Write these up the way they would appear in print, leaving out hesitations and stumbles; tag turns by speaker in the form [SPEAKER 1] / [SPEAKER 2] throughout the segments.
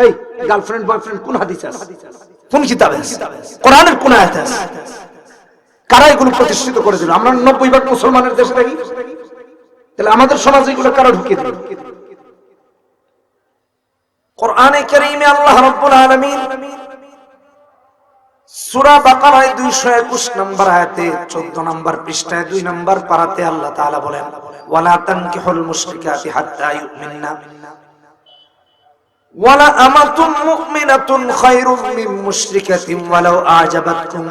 [SPEAKER 1] এই girlfriend boyfriend কোন হাদিসে আছে, কোন কিতাবে আছে, কোরআনের কোন আয়াতে আছে? কারা এগুলো প্রতিষ্ঠিত করে দিল? আমরা 90% মুসলমানের দেশে থাকি, তাহলে আমাদের সমাজে এগুলো কারা ঢুকিয়ে দিল? কোরআনে কারীমে আল্লাহ রাব্বুল আলামিন সূরা বাকারায় 221 নম্বর আয়াতে 14 নম্বর পৃষ্ঠায় 2 নম্বর পারাতে আল্লাহ তাআলা বলেন, ওয়ালা তানকিহুল মুশরিকাতি হাত্তা ইউমিননা ওয়ালা আমাতুন মুমিনাতুন খায়রুম মিন মুশরিকাতিন ওয়ালাউ আ'জাবাতকুম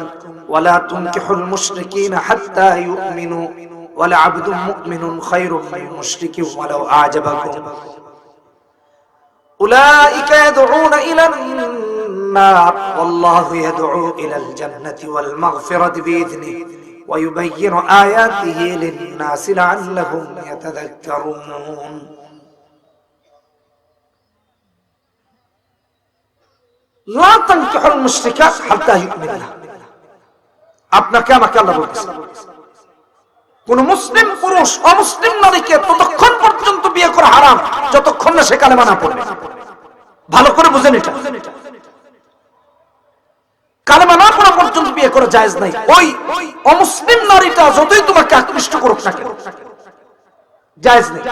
[SPEAKER 1] ওয়ালা তুনকিহুল মুশরিকিনা হাত্তা ইউমিনু ওয়ালা আবদুম মুমিনুন খায়রুম মিন মুশরিকিন ওয়ালাউ আ'জাবাকুম উলাইকা ইয়াদউনা ইলান النار والله يدعو إلى الجنة والمغفرة بإذنه ويبين آياته للناس لعلهم يتذكرون لا تنكحوا المشركات حتى يؤمنن আপনাকে আমাকে আল্লাহ বলছেন কোন মুসলিম পুরুষ অমুসলিম নারীকে ততক্ষণ পর্যন্ত বিয়ে করা হারাম যতক্ষণ না সে কালেমা না পড়বে। ভালো করে বুঝেন, এটা কালেমা না পড়া পর্যন্ত বিয়ে করা জায়েজ নাই। ওই অমুসলিম নারীটা যতই তোমাকে আকৃষ্ট করুক না কেন জায়েজ নেই।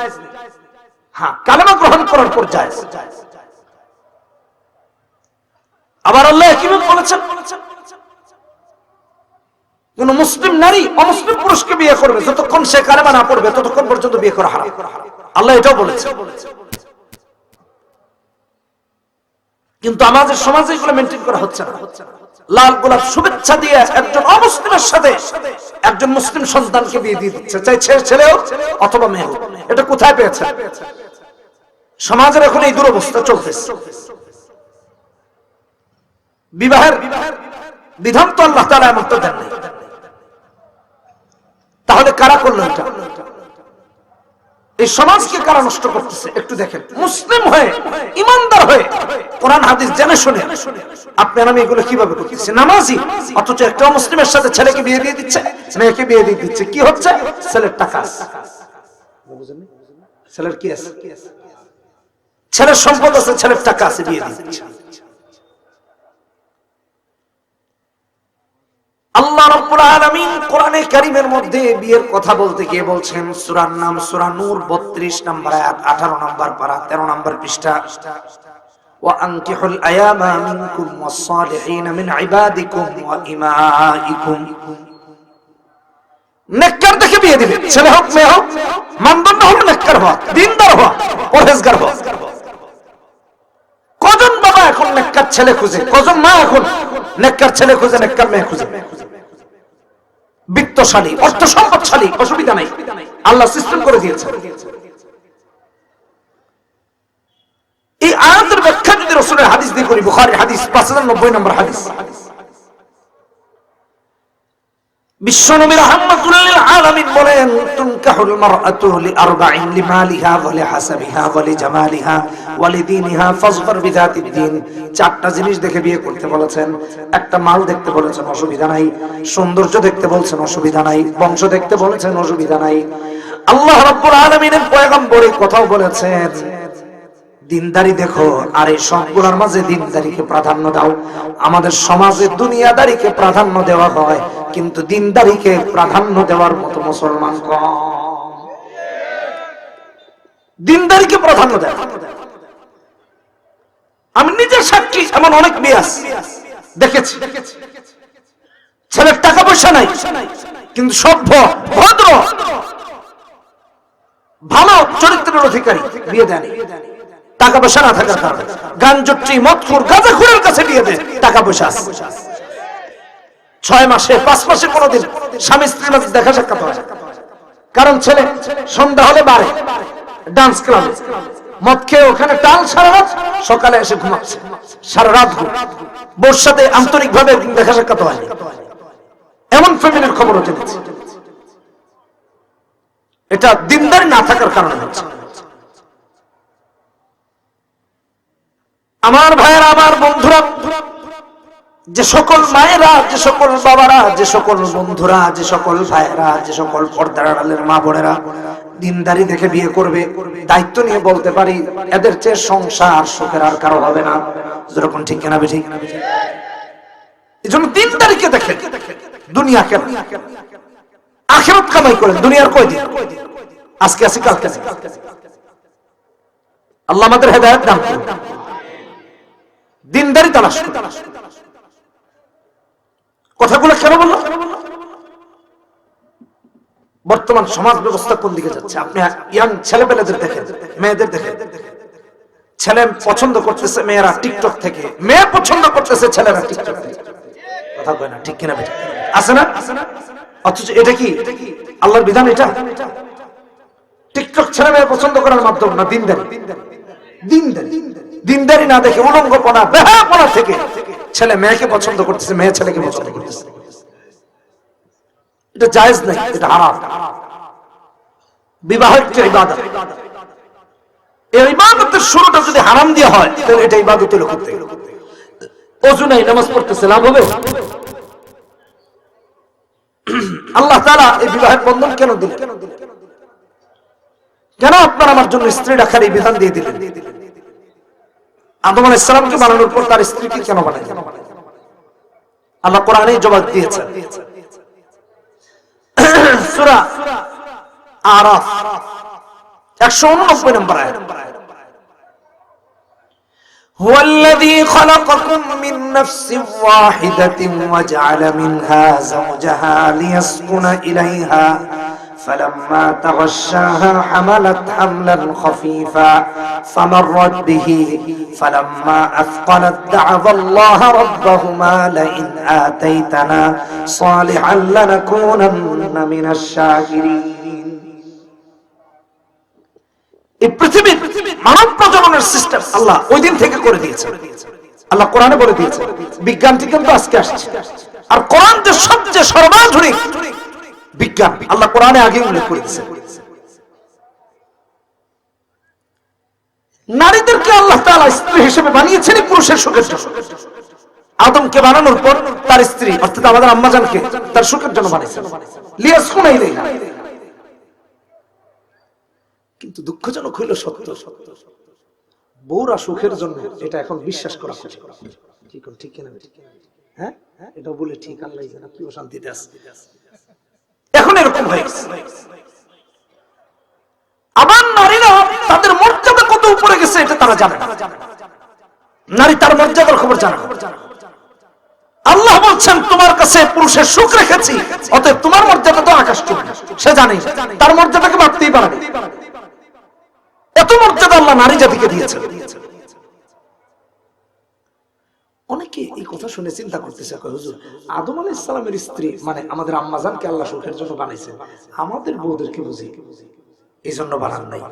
[SPEAKER 1] হ্যাঁ, কালেমা গ্রহণ করার পর জায়েজ। আবার আল্লাহ কিভাবে বলেছেন, কোন মুসলিম নারী অমুসলিম পুরুষকে বিয়ে করবে যতক্ষণ সে কালেমা না পড়বে ততক্ষণ পর্যন্ত বিয়ে করা হারাম। আল্লাহ এটাও বলেছেন, কিন্তু আমাদের সমাজে এগুলো মেনটেন করা হচ্ছে না। লাল গোলাপ শুভেচ্ছা দিয়ে একজন অমুসলিমের সাথে একজন মুসলিম সন্তানকে বিয়ে দিয়ে দিচ্ছে, চাই ছেলে হোক অথবা মেয়ে হোক। এটা কোথায় পেয়েছে? সমাজের এখন এই দুরবস্থা চলতেছে। বিবাহের বিধান তো আল্লাহ তাআলা এমন তো দেন নাই, তাহলে কারা করলো এটা? এই সমাজকে কারা নষ্ট করতেছে? একটু দেখেন, মুসলিম হয়ে ইমানদার হয়ে কোরআন হাদিস জেনে শুনে আপনি আমি এগুলো কিভাবে করতেছি? নামাজি অথচ একটা মুসলিমের সাথে ছেলেকে বিয়ে দিয়ে দিচ্ছে, মেয়েকে বিয়ে দিয়ে দিচ্ছে। কি হচ্ছে? ছেলের টাকা আছে, ছেলের কি আছে? ছেলের সম্পদ আছে, ছেলের টাকা আছে, বিয়ে দিয়ে দিচ্ছে। আল্লাহ রাব্বুল আলামিন কোরআনে কারীমের মধ্যে বিয়ের কথা বলতে গিয়ে বলছেন, সূরার নাম সূরা নূর 32 নম্বর আয়াত 18 নম্বর পারা 13 নম্বর পৃষ্ঠা, ওয়া আনকিহুল আয়ামা মিনকুম ওয়াস-সালিহিন মিন ইবাদিকুম ওয়া ইমাইকুম। নেককার দেখে বিয়ে দিবে, ছেলে হোক মেয়ে হোক, মানদণ্ড হলো নেককার হওয়া, দ্বীনদার হওয়া, পরহেজগার হওয়া। কজন বাবা এখন নেককার ছেলে খুঁজে, কজন মা এখন নেককার ছেলে খুঁজে, নেককার মেয়ে খুঁজে। বিত্তশালী, অর্থ সম্পদশালী, অসুবিধা নাই, আল্লাহ সিস্টেম করে দিয়েছেন। এই আয়াতের ব্যাখ্যা যদি রাসূলের হাদিস দিয়ে করি, বুখারী হাদিস 5090 নম্বর হাদিস, বিশ্বনবী রাহমাতুল লিল আলামিন বলেন, তুনকাহুল মারআতু লিআরবাইন লিমালিহা ওয়া লিহাসাবিহা ওয়া লিজামালিহা ওয়া লিদীনিহা ফাযফার বিযাতিদ দ্বীন। চারটা জিনিস দেখে বিয়ে করতে বলেছেন। একটা মাল দেখতে বলেছেন, অসুবিধা নাই। সৌন্দর্য দেখতে বলেছেন, অসুবিধা নাই। বংশ দেখতে বলেছেন, অসুবিধা নাই। আল্লাহ রাব্বুল আলামিনের পয়গম্বর কথাও বলেছেন, দিনদারি দেখো, আর এই সবগুলোর মাঝে দিনদারিকে প্রাধান্য দাও। আমাদের সমাজে দুনিয়াদারিকে প্রাধান্য দেওয়া হয়, কিন্তু দিনদারিকে প্রাধান্য দেওয়ার মতো মুসলমান কম। দিনদারিকে প্রাধান্য দেয়। আমি নিজের সাক্ষী, এমন অনেক বিয়ে দেখেছি, ছেলের টাকা পয়সা নাই কিন্তু সভ্য, ভদ্র, ভালো চরিত্রের অধিকারী, বিয়ে দেয়নি। টাকা পয়সা না থাকার কারণে গাঞ্জট্টি, মদখোর, গাঁজাখোরের কাছে বিয়ে দেয়, টাকা পয়সা আছে। 6 মাসে 5 মাসে কোনোদিন স্বামী স্ত্রীর মাঝে দেখা সাক্ষাৎ হয়, কারণ ছেলে সন্ধ্যা হলে বাড়ে ডান্স ক্লাবে, মদ খেয়ে ওখানে টাল সারা রাত, সকালে এসে ঘুমাচ্ছে, সারা রাত ঘুম। বোর সাথে আন্তরিক ভাবে দেখা সাক্ষাৎ হয়নি, এমন ফ্যামিলির খবরও জেনেছি। এটা দিনদারি না থাকার কারণে হচ্ছে। আমার ভাইয়েরা, আমার বন্ধুরা, যে সকল মায়েরা, যে সকল বাবারা, যে সকল বন্ধুরা, যে সকল ভাইয়েরা, যে সকল পর্দার আড়ালের মা বোনেরা দিনদারি দেখে বিয়ে করবে, দায়িত্ব নিয়ে বলতে পারি এদের চেয়ে সংসার সুখের আর কারো হবে না। যেরকম ঠিক কিনা বেঠিক? এই জন্য দিনদারিকে দেখে দুনিয়া কেন, আখিরাত কামাই করেন। দুনিয়ার কয়দিন? আজকে আসি কালকে আসি। আল্লাহ আমাদের হেদায়েত দান করুন। দিনদারি তালাশ করুন। কথাগুলো কেন বললাম? বর্তমান সমাজ ব্যবস্থা কোন দিকে যাচ্ছে? আপনি ইয়াং ছেলেপেলেদের দেখেন, মেয়েদের দেখেন। ছেলে পছন্দ করতেছে মেয়েরা টিকটক থেকে, মেয়ে পছন্দ করতেছে ছেলেরা টিকটক থেকে। কথা কয় না, ঠিক কিনা বেঠিক? আছে না? অথচ এটা কি আল্লাহর বিধান? এটা টিকটক ছেলে মেয়ে পছন্দ করার মাধ্যম না, দিনদারি। দিনদারি দিনদারি না দেখে উলঙ্গপনা, বেহায়াপনা থেকে ছেলে মেয়েকে পছন্দ করতেছে, মেয়ে ছেলেকে পছন্দ করতেছে। এটা জায়েজ নাই, এটা হারাম। বিবাহ একটা ইবাদত। এই ইবাদতের শুরুটা যদি হারাম দিয়ে হয় তাহলে এটা ইবাদত হলো করতে। ওযু নাই, নামাজ পড়তেছে, লাভ হবে? আল্লাহ তাআলা এই বিবাহের বন্ধন কেন দিলেন? কেন আপনার আমার জন্য স্ত্রী রাখার এই বিধান দিয়ে দিলেন? আদম আলাইহিস সালামকে বানানোর পর তার স্ত্রীকে কেন বানালেন? আল্লাহ কোরআনে জবাব দিয়েছেন। সূরা আরাফ 189 নম্বর আয়াত। هو الذي خلقكم من نفس واحدة وجعل منها زوجها ليسكن إليها فلما تغشاها حملت حملا خفيفا فمرت به فلما أثقلت دعوا الله ربهما لئن آتيتنا صالحا لنكونن من الشاكرين। এই পৃথিবীর মানব প্রজননের সিস্টেম আল্লাহ ওই দিন থেকে করে দিয়েছে। আল্লাহ কোরআনে বলে দিয়েছে। বিজ্ঞান কিন্তু আজকে আসছে, আর কোরআন যে সবচেয়ে সর্বাধুনিক বিজ্ঞান আল্লাহ কোরআনে আগে উল্লেখ করে দিয়েছে। নারীদেরকে আল্লাহ তাআলা স্ত্রী হিসেবে বানিয়েছেন পুরুষের সুখের জন্য। আদমকে বানানোর পর তার স্ত্রী অর্থাৎ আমাদের আম্মা জানকে তার সুখের জন্য বানিয়েছেন, লিয়াসকুনা ইলাইহা। কিন্তু দুঃখজনক হইল সত্য, বউরা সুখের জন্য এটা এখন বিশ্বাস করা ঠিক কিনা? হ্যাঁ, এটা বলে ঠিক আল্লাহ জানে কি শান্তিতে আছে। এখন এরকম হয়ে গেছে। আবার নারীরা তাদের মর্যাদা কত উপরে গেছে এটা তারা জানে না। নারী তার মর্যাদার খবর জানে না। আল্লাহ বলছেন তোমার কাছে পুরুষের সুখ রেখেছি, অতএব তোমার মর্যাদা তো আকাশ চুম্বি। সে জানে তার মর্যাদাকে ভাবতেই পারে না। এত মর্যাদা আল্লাহ নারী জাতিকে দিয়েছেন। অনেকে এই কথা শুনে চিন্তা করতেছে, হুজুর আদম আলাইহিস সালামের স্ত্রী মানে আমাদের আম্মা জানকে আল্লাহ সুখের জন্য বানাইছেন, আমাদের বউদেরকে বুঝি এই জন্য বানান নাই,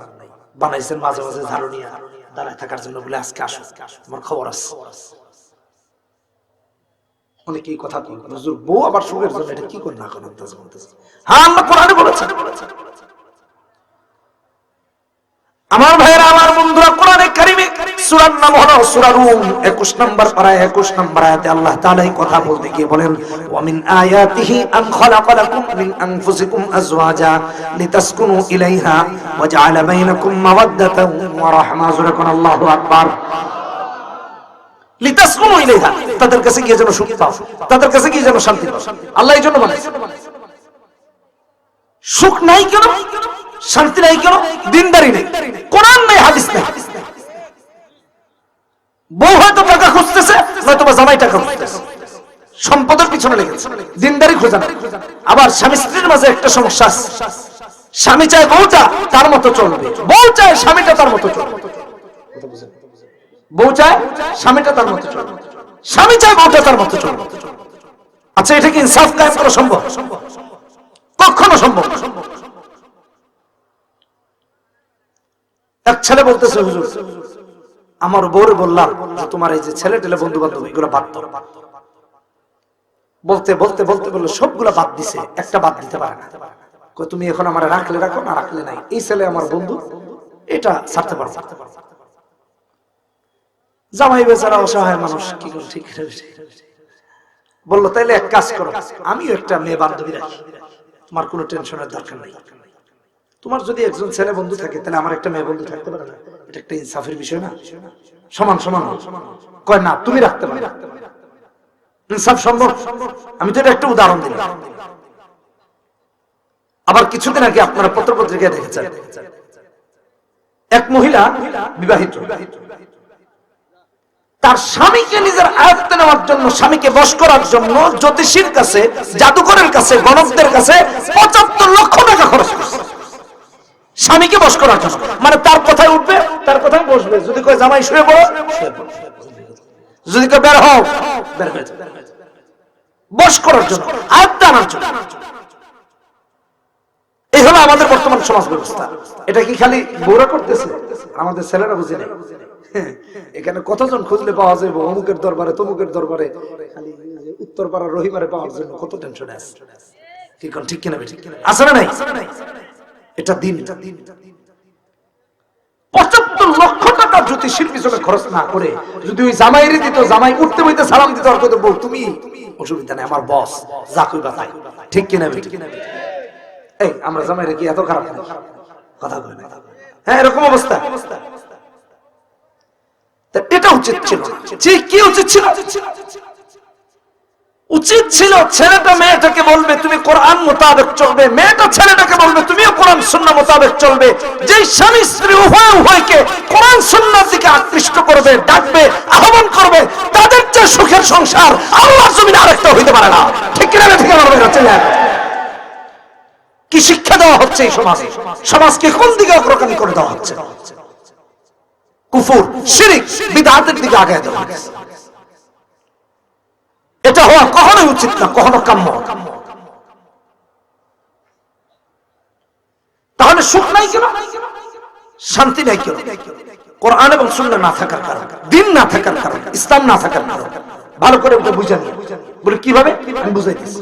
[SPEAKER 1] বানাইছেন মাঝে মাঝে ঝাড়ু নিয়ে দাঁড়ায় থাকার জন্য বলে আজকে আসো আমার খবর আছে। অনেকে এই কথা কয়, হুজুর বউ আবার সুখের জন্য এটা কি করে না করেন? হ্যাঁ, আল্লাহ কোরআনে বলেছেন। আমার ভাইয়েরা, আমার বন্ধুরা, কোরআনে কারিমে সূরার নাম হলো সূরা রুম 21 নম্বর পারায় 21 নম্বর আয়াতে আল্লাহ তাআলা এই কথা বলতে গিয়ে বলেন, ওয়া মিন আয়াতিহি আন খালাকা লাকুম মিন আনফুসিকুম আজওয়াজা লিতাসকুনু ইলাইহা ওয়া জাআলা বাইনাকুম মাওয়াদ্দাতান ওয়া রাহমা। যুরাকুন আল্লাহু আকবার। লিতাসকুনু ইলাইহা, তাদের কাছে গিয়ে যেন সুখ পাও, তাদের কাছে গিয়ে যেন শান্তি পাও। আল্লাহ এই জন্য বানাইছে। সুখ নাই কেন? শান্তি নাই কেন? দিনদারি নেই, কোরআন নেই, হাদিস নেই। বউ হয়তো টাকা খুঁজতেছে, নয়তো বা জামাই টাকা খুঁজতেছে, সম্পদের পিছনে লেগেছে, দিনদারি খোঁজা না। আবার স্বামী স্ত্রীর মাঝে একটা সমস্যা, স্বামী চায় বউটা তার মতো চলবে, বউ চায় স্বামীটা তার মতো চলবে। বউ চায় স্বামীটা তার মতো চলবে, স্বামী চায় বউটা তার মতো চলবে। আচ্ছা, এটা কি ইনসাফ কায়েম করা সম্ভব? কখনো সম্ভব। এক ছেলে বলতেছে, হুজুর আমার বউরে বললাম যে তোমার এই যে ছেলে টেলে বন্ধু বান্ধব এগুলো বাদ দাও। বলতে বলতে বলতে বললো সবগুলা বাদ দিছে, একটা বাদ দিতে পারে না। তুমি এখন আমার রাখলে রাখো, না রাখলে নাই। এই ছেলে আমার বন্ধু, এটা ছাড়তে পারবো। জামাই বেচারা অসহায় মানুষ, কি করে ঠিক বললো, তাইলে এক কাজ করো, আমিও একটা মেয়ে বান্ধবী রাখি, তোমার কোনো টেনশনের দরকার নাই। তোমার যদি একজন ছেলে বন্ধু থাকে তাহলে আমার একটা মেয়ে বন্ধু থাকতে পারে না? এটা একটা ইনসাফের বিষয় না? সমান সমান কয় না, তুমি রাখতে পারো। ইনসাফ সম্ভব? আমি তো এটা একটা উদাহরণ দিলাম। আবার কিছুদিন আগে আপনারা পত্রপত্রিকায় দেখেছেন, এক মহিলা বিবাহিত, তার স্বামীকে নিজের আয়ত্তে নেওয়ার জন্য, স্বামীকে বশ করার জন্য জ্যোতিষীর কাছে, জাদুকরের কাছে, গণকদের কাছে ৭৫ লক্ষ টাকা খরচ করছে স্বামীকে বশ করার জন্য। মানে তার কথায় উঠবে, তার কথায় বসবে। যদি কয় জামাই শুয়ে পড়ো, যদি কয় বের হও, বের হয়ে যাবে। বশ করার জন্য, আয়ত্তে আনার জন্য। এই হলো আমাদের বর্তমান সমাজ ব্যবস্থা। এটা কি খালি বউরা করতেছে? আমাদের ছেলেরা বুঝে নেই। এখানে কতজন খুঁজলে পাওয়া যাবে? অমুকের দরবারে, তমুকের দরবারে, খালি উত্তর পাড়ার রহিমারে পাওয়ার জন্য কত টেনশন আছে। ঠিক কিনা? আছে না নাই? এটা দিন। ৭৫ লক্ষ টাকা জ্যোতিষীর পিছনে খরচ না করে যদি ওই জামাইরে দিত, জামাই উঠতে বইতে সালাম দিত, আর কত বউ তুমি অসুবিধা নেই, আমার বস, যা কইবা তাই। ঠিক কিনা? এই আমরা জামাইরে কি এত খারাপ কথা কই না? হ্যাঁ, এরকম অবস্থা। এটা উচিত ছিল। কি উচিত ছিল? উচিত ছিল ছেলেটা মেয়েটাকে বলবে তুমি কোরআন মোতাবেক চলবে, মেয়েটা ছেলেটাকে বলবে তুমিও কোরআন সুন্নাহ মোতাবেক চলবে। যেই স্বামী স্ত্রী উভয়কে কোরআন সুন্নাহর দিকে আকৃষ্ট করবে, ডাকবে, আহ্বান করবে, তাদের যে সুখের সংসার আল্লাহর জমিনে আরেকটা হইতে পারে না। ঠিক কিনা? ঠিক আছে। কি শিক্ষা দেওয়া হচ্ছে এই সমাজে? সমাজকে কোন দিকে অগ্রগামী করে দেওয়া হচ্ছে? কুফর, শিরক, বিদআতের দিকে আগায় দেওয়া হচ্ছে। এটা হওয়া কখনোই উচিত না, কখনো কাম্য। তাহলে সুখ নাই কেন? শান্তি নাই কেন? কোরআন এবং সুন্নাহ না থাকার কারণ, দিন না থাকার কারণ, ইসলাম না থাকার কারণ। ভালো করে ওটা বুঝে নিন। বলে কিভাবে? আমি বুঝাইতেছি।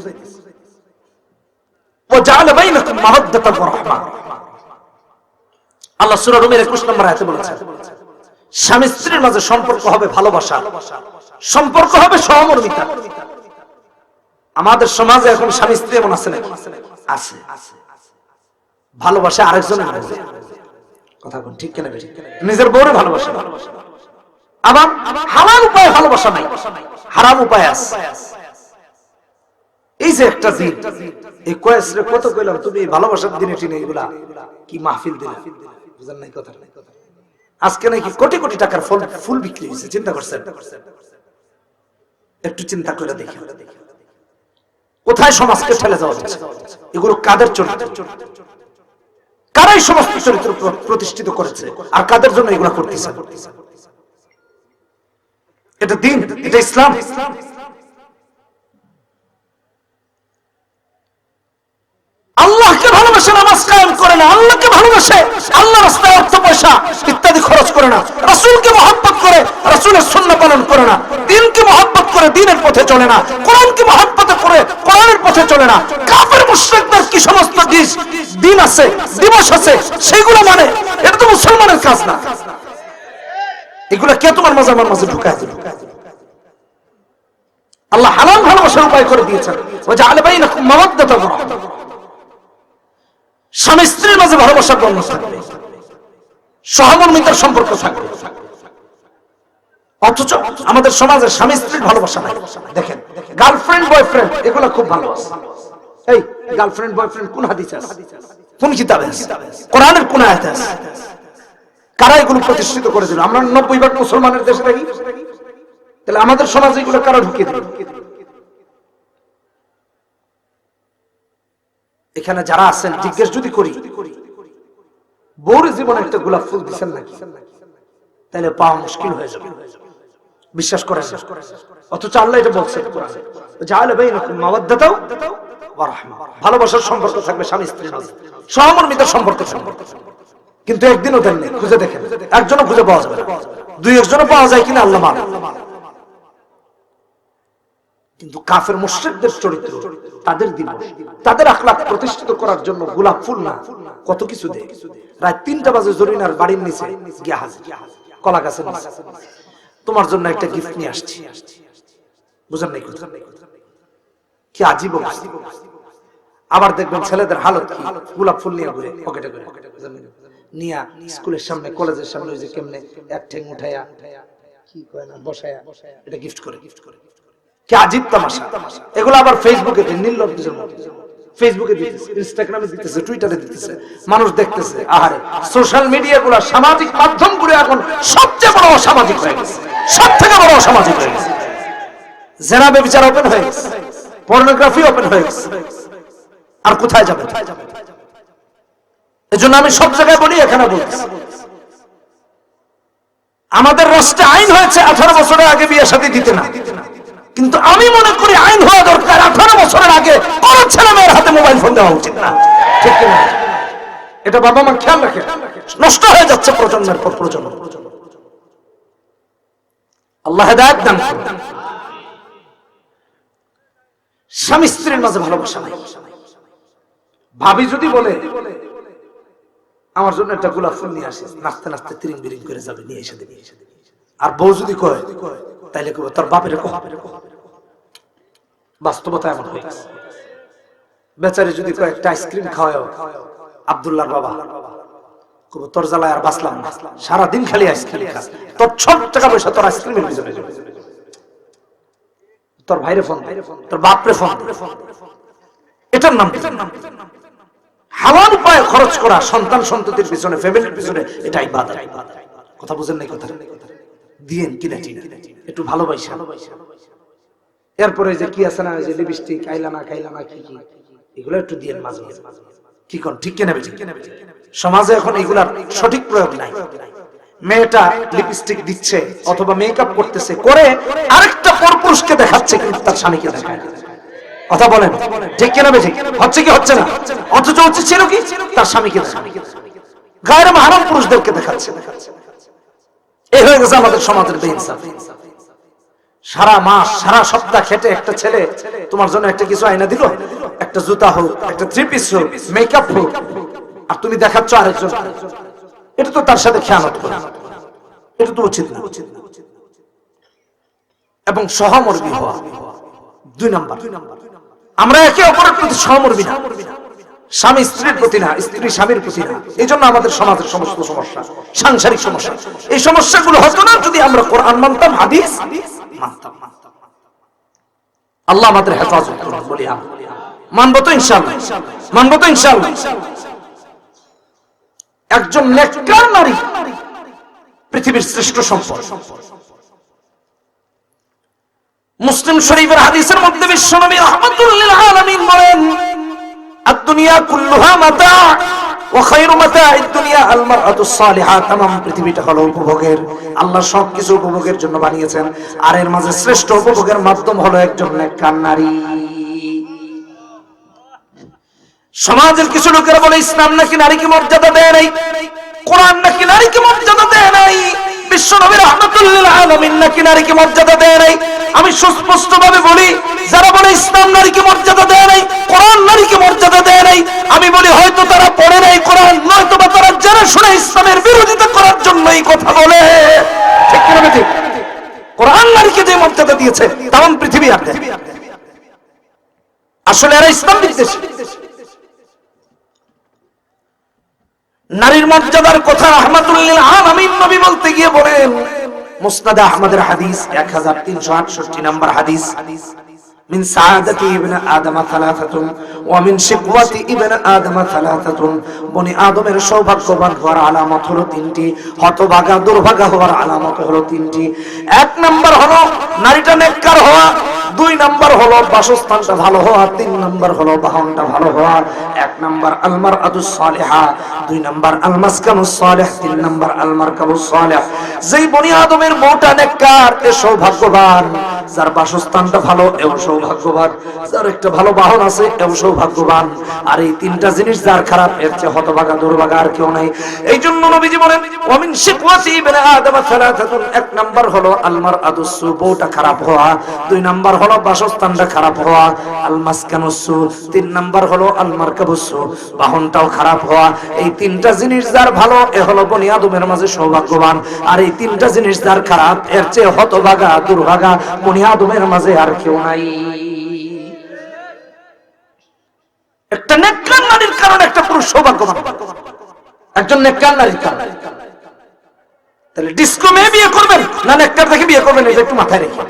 [SPEAKER 1] وجعل بينكم مودة ورحمة। আল্লাহ সূরা রুমের 21 নম্বর আয়াতে বলেছেন, স্বামী স্ত্রীর মাঝে সম্পর্ক হবে ভালোবাসা, সম্পর্ক হবে সহমর্মিতা। আমাদের সমাজে এখন স্বামী স্ত্রী এমন আছে না? আছে। ভালোবাসা আরেকজনের কথা কোন? ঠিক কিনা? নিজের বউরে ভালোবাসা, আবার হালাল উপায়ে ভালোবাসা নাই, হারাম উপায় আছে। এই যে একটা দিন, এই কয়েসরে কত কইলাম তুমি ভালোবাসার দিনে টিনে এগুলা কি মাহফিল দিলা? বুঝেন নাই কথা? আজকে নাকি কোটি কোটি টাকার ফুল বিক্রি হয়েছে। চিন্তা করছেন? একটু চিন্তা করে দেখেন কোথায় সমাজকে ঠেলে যাওয়া হচ্ছে। এগুলো কাদের চরিত্র? কারাই সমস্ত চরিত্র প্রতিষ্ঠিত করেছে, আর কাদের জন্য এগুলো করতেছে? এটা দিন, এটা ইসলাম। আল্লাহকে ভালোবাসে, নামাজ কায়েম করে না। আল্লাহকে ভালোবাসে, আল্লাহ রাস্তায় অর্থ পয়সা ইত্যাদি খরচ করে না। রাসূলকে মহব্বত করে, রাসূলের সুন্নাহ পালন করে না। দ্বীনকে মহব্বত করে, দ্বীনের পথে চলে না। কোরআনকে মহব্বত করে, কোরআনের পথে চলে না। কাফের মুশরিকদের কি সমস্ত দিন আছে, দিবস আছে, সেগুলো মানে এটা তো মুসলমানের কাজ না। এগুলা কে তোমার মাঝে আমার মাঝে ঢুকায় দিল? আল্লাহ হালাল ভালোবাসার উপায় করে দিয়েছেন। ওয়াজআলা বাইনাকুম মাওয়াদ্দাতান ওয়া রাহমা। স্বামী স্ত্রীর মাঝে ভালোবাসার বন্ধন থাকবে, সহমর্মিতার সম্পর্ক থাকবে। অথচ আমাদের সমাজে স্বামী স্ত্রীর ভালোবাসা নাই। দেখেন, গার্লফ্রেন্ড বয়ফ্রেন্ড এগুলো খুব ভালো আছে। এই গার্লফ্রেন্ড বয়ফ্রেন্ড কোন হাদিসে আছে? কোন কিতাবে আছে? কোরআনের কোন আয়াতে আছে? কারা এগুলো প্রতিষ্ঠিত করে দিল? আমরা 90% মুসলমানের দেশে থাকি, তাহলে আমাদের সমাজে এগুলো কারা ঢুকিয়ে দিল? এখানে যারা আছেন জিজ্ঞেস যদি করি, বউর জীবনে একটা গোলাপ ফুল দিচ্ছেন নাকি? তাহলে পাওয়া মুশকিল হয়ে যাবে। বিশ্বাস করেন? অথচ আল্লাহ এটা বলছেন কোরআনে, জাআলা বাইনাকুম মাওয়াদ্দাতাও ওয়া রাহমা। ভালোবাসার সম্পর্ক থাকবে স্বামী স্ত্রীর মাঝে, সহমর্মিতার সম্পর্ক থাকবে। কিন্তু একদিনও দেন নেই। খুঁজে দেখেন, একজনও খুঁজে পাওয়া যাবে না। দুই একজনও পাওয়া যায় কিনা আল্লাহ মানেন। কিন্তু কাফের মুশরিকদের চরিত্র, তাদের দিবস, তাদের আখলাক প্রতিষ্ঠিত করার জন্য গোলাপ ফুল না কত কিছু দেয়। রাত 3টা বাজে জরিনার বাড়ির নিচে গিয়া হাজির, কলা গাছের নিচে, তোমার জন্য একটা গিফট নিয়ে আসছি। বুঝেন নাই কথা? কি আজীব অবস্থা। আবার দেখবেন ছেলেদের হালত কি, গোলাপ ফুল নিয়ে ঘুরে পকেটে করে নিয়া স্কুলের সামনে কলেজের সামনে ওই যে কেমনে এক ঠ্যাং উঠাইয়া কি কয় না বসায়া এটা গিফট করে কি আজীব তামাশা। এগুলো আবার ফেসবুকে নির্লজ্জের মতো ফেসবুকে দিতেছে, ইনস্টাগ্রামে দিতেছে, টুইটারে দিতেছে, মানুষ দেখতেছে। আহারে, সোশ্যাল মিডিয়া গুলা, সামাজিক মাধ্যম গুলো এখন সবচেয়ে বড় অসামাজিক হয়ে গেছে, সব থেকে বড় অসামাজিক হয়ে গেছে। জেনা ব্যভিচার ওপেন হয়ে গেছে, পর্নোগ্রাফি ওপেন হয়ে গেছে, আর কোথায় যাবে? এজন্য আমি সব জায়গায় বলি, এখানে বলছি, আমাদের রাষ্ট্রে আইন হয়েছে 18 বছরের আগে বিয়ে শাদী দিতে না, কিন্তু আমি মনে করি আইন হওয়া দরকার 18 বছরের আগে কোন ছেলে মেয়ের হাতে মোবাইল ফোন দেওয়া উচিত না, ঠিক না? এটা বাবা মা খেয়াল রাখে, নষ্ট হয়ে যাচ্ছে প্রজন্মের পর প্রজন্ম। আল্লাহ হেদায়েত দান করুন। স্বামী স্ত্রীর মাঝে ভালোবাসা নাই। ভাবি যদি বলে আমার জন্য একটা গোলাপ ফুল নিয়ে আসিস, নাচতে নাচতে তিরিং বিরিং করে যাবে, নিয়ে এসে দেবে। আর বউ যদি কয় তাইলে কবে তোর বাপের কহ। বাস্তবতা এমন হয়ে গেছে। বেচারি যদি কয় একটা আইসক্রিম খাওয়াও আব্দুল্লাহর বাবা, কবে তোর জ্বালায় আর বাঁচলাম না, সারাদিন খালি আইসক্রিম খাস, তোর সব টাকা পয়সা তোর আইসক্রিমের পিছনে যাবে। তোর ভাইরে ফোন, তোর বাপরে ফোন, এটার নাম হালাল উপায়ে খরচ করা সন্তান সন্ততির পিছনে, ফ্যামিলির পিছনে, এটা ইবাদত। কথা বুঝেন নাই? কথা দিয়েন কিনা একটু ভালোবাসা। এরপরে যে কি আছে না, যে লিপস্টিক, আইলানা খাইলানা কি কি, এগুলো একটু দিয়েন মাঝে মাঝে। কি কোন ঠিক কিনা? সমাজে এখন এগুলার সঠিক প্রয়োগ নাই। মেয়েটা লিপস্টিক দিচ্ছে অথবা মেকআপ করতেছে, করে আরেকটা পরপুরুষকে দেখাচ্ছে, কিন্তু তার স্বামীকে দেখায় না। কথা বলেন ঠিক কিনা? হচ্ছে কি হচ্ছে না? অথচ হচ্ছে ছিল কি, তার স্বামীকে গায়ের মাহরাম পুরুষদেরকে দেখাচ্ছে। এই হয়ে গেছে আমাদের সমাজের বেইনসাফ। সারা মাস সারা সপ্তাহ খেটে একটা ছেলে তোমার জন্য একটা কিছু আইনা দিল, একটা জুতা হোক, একটা থ্রি পিস হোক, মেকআপ হোক, আর তুমি দেখাচ্ছ আরেকজন। এটা তো তার সাথে খেয়ানত করা, এটা তো উচিত না। এবং সহমর্মী হওয়া 2 নাম্বার। আমরা একে অপরের প্রতি সহমর্মী না, স্বামী স্ত্রীর প্রতি না, স্ত্রী স্বামীর প্রতি না। এই জন্য আমাদের সমাজের সমস্ত সমস্যা, সাংসারিক সমস্যা, এই সমস্যাগুলো হতো না যদি আমরা কোরআন মানতাম, হাদিস মানতাম। আল্লাহ আমাদের হেফাজত করুন। বলি মানবো তো ইনশাআল্লাহ, মানবো তো ইনশাআল্লাহ। একজন নেককার নারী পৃথিবীর শ্রেষ্ঠ সম্পদ। মুসলিম শরীফের হাদিসের মধ্যে বিশ্বনবী রাহমাতুল লিল আলামিন বলেন, আদ-দুনিয়া কুল্লুহা মাতা ওয়া খায়রু মাতা'আদ দুনিয়া আল মারআতুস সালিহা। तमाम পৃথিবীটা হলো উপভোগের, আল্লাহ সবকিছু উপভোগের জন্য বানিয়েছেন, আর এর মাঝে শ্রেষ্ঠ উপভোগের মাধ্যম হলো একজন নেককার নারী। সমাজের কিছু লোকেরা বলে ইসলাম নাকি নারীকে মর্যাদা দেয় নাই, কোরআন নাকি নারীকে মর্যাদা দেয় নাই, বিশ্বনবী রাহমাতুল লিল আলামিন নাকি নারীকে মর্যাদা দেয় নাই। আমি সুস্পষ্ট ভাবে বলি, যারা বলে ইসলাম নারীকে মর্যাদা দেয় নাই, কোরআন নারীকে মর্যাদা দেয় নাই, আমি বলি হয়তো তারা পড়ে নাই কোরআন, নয়তো বা তারা জেনে শুনে ইসলামের বিরোধিতা করার জন্য এই কথা বলে। ঠিক কি না? ঠিক। কোরআন নারীকে যে মর্যাদা দিয়েছে তাম পৃথিবী আর দেয়। আসলে এরা ইসলাম বিদ্বেষী। নারীর মর্যাদার কথা রাহমাতুল লিল আলামিন নবী বলতে গিয়ে বলেন, মুসনাদ আহমদের হাদিস 1368 নম্বর হাদিস, মিন সাআদাতি ইবনে আদম সালাসাতুন ওয়া মিন শিকওয়াতি ইবনে আদম সালাসাতুন। বনি আদমের সৌভাগ্যবান হওয়ার আলামত হলো 3টি, হতভাগা দুর্ভাগা হওয়ার আলামত হলো 3টি। 1 নাম্বার হলো নারীটা নেককার হওয়া, 2 নাম্বার হলো বাসস্থানটা ভালো হওয়া, 3 নাম্বার হলো বাহনটা ভালো হওয়া। 1 নাম্বার আল মারআতুস সালিহা, 2 নাম্বার আল মাসকানুস সালিহ, 3 নাম্বার আল মারকাবুস সালিহ। যেই বনি আদমের বউটা নেককার, এ সৌভাগ্যবান। যার বাসস্থানটা ভালো, এও সৌভাগ্যবান। যার একটা ভালো বাহন আছে, এও সৌভাগ্যবান। আর এই 3টা জিনিস যার খারাপ, এর চেয়ে হতভাগা দুর্ভাগা আর কেউ নাই। এই জন্য নবীজি বলেন, ওয়া মিন শিকওয়াতি ইবনে আদম সালাসাতুন। 1 নাম্বার হলো আল মারআতুস সু, বউটা খারাপ হওয়া। 2 নাম্বার হলো বাসস্থানটা খারাপ হওয়া, আল মাসকানুস সু। 3 নাম্বার হলো আল মারকাবুস সু, বাহনটাও খারাপ হওয়া। এই 3টা জিনিস যার ভালো, এ হলো বনি আদমের মাঝে সৌভাগ্যবান। আর এই 3টা জিনিস যার খারাপ, এর চেয়ে হতভাগা দুর্ভাগা বনি আদমের মাঝে আর কেউ নাই। একটা নেককার নারীর কারণে একটা পুরুষ সৌভাগ্যবান, একজন নেককার নারীর কারণে। তাহলে ডিস্কো মেয়ে বিয়ে করবেন না নেককার দেখে বিয়ে করবেন, এটা একটু মাথায় রেখে।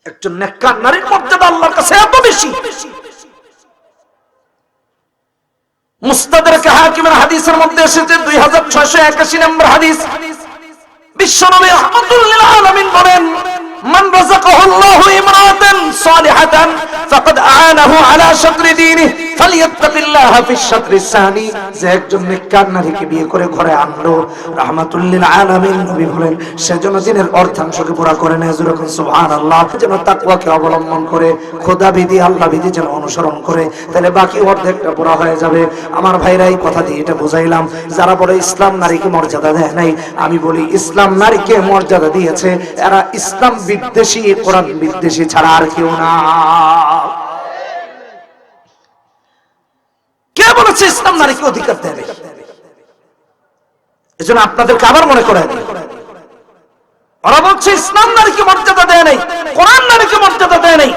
[SPEAKER 1] একজন নেককার নারীর মর্যাদা আল্লাহর কাছে এত বেশি। মুস্তাদরাক হাকিমের হাদিসের মধ্যে এসেছে 2681 নম্বর হাদিস, বিশ্বনবী রাহমাতুল লিল আলামিন বলেন, মান রাযাকাহুল্লাহু ইমরাতান সালিহাতান ফাকাদ আ'ানাহু আলা শাতরি দীনিহি ফালিয়াত্তাকিল্লাহা ফিশ শাতরিস সানি। যে একজন নেককার নারীকে বিয়ে করে ঘরে আনলো, রাহমাতুল লিল আলামিন নবী বলেন, সেজন্য দিনের অর্ধাংশকে পুরা করে নেয়। যখন সুবহানাল্লাহ, যেন তাকওয়াকে অবলম্বন করে, খোদা বিধি আল্লাহ বিধি যেন অনুসরণ করে, তাহলে বাকি অর্ধেকটা পুরা হয়ে যাবে। আমার ভাইরা, এই কথা দিয়ে এটা বুঝাইলাম, যারা বলে ইসলাম নারীকে মর্যাদা দেয় নাই, আমি বলি ইসলাম নারীকে মর্যাদা দিয়েছে, এরা ইসলাম বিদ্বেষী, কোরআন বিদ্বেষী ছাড়া আর কেউ না। কে বলেছে ইসলাম নারীকে অধিকার দেবে? এজন্য আপনাদেরকে আবার মনে করে দিই, ওরা বলছে ইসলাম নারীকে মর্যাদা দেয় নাই, কোরআন নারীকে মর্যাদা দেয় নাই।